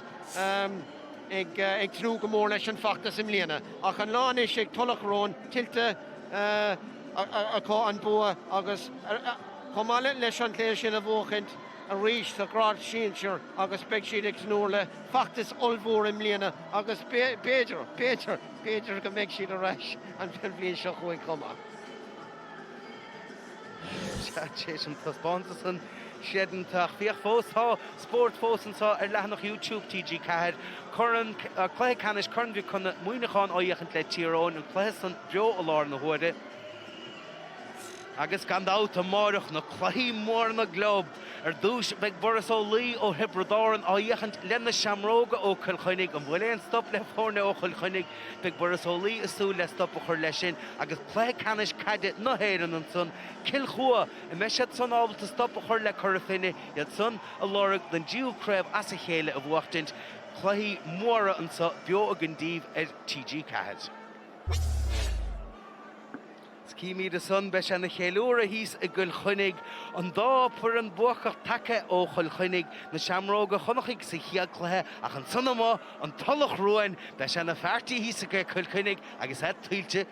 ag trú go mór leis an fachtas im líana ach an lán is ag Tulach Ruáin tiltte aá an bua agus chomáile leis an cléir sin a bhchint a ríis sa grád sínsir agus beag siad ag snúr le fachtas olmhór im líana agus Péidir go mbeidh siad a reis an bhíonn seo chuig chuma. Sé an taspáanta san siadantach bhíoh fóstá sport fósantá ar leathnach YouTube TG4 churann chluithe Ceannais chun bhí chuna muoineáin áíochant le tíróin an chluithe san beo a lár na huaide agus gandát a mórach na chluichí mór na glob ar dúis beag Boris ó Lí ó Hebredáin áíochant lena seamróga ó Cill Chainnigh an bhfuil éon stop le fórna ó Cill Chainnigh beag Boris ó Lí isú le stop a chur lei sin agus chluithe Ceannais caide na hÉireann an son Cill Chua i meisiad son ábhalt a stop a chur le chur a finine iad son a lorg den díú Craobh as a chéile a bhuachtint chluichí móra an sa beo a gandíomh ar TG4. Cíimiad a son beis an na chéiliúra híos i Cill Chainnigh an dá pur an buachach take ó Cill Chainnigh na seamróga chonachaigh sa chiad cluthe ach an son amá an Tulach Ruáin beis an na feartaí híos a Cill Chainnigh agus tuilte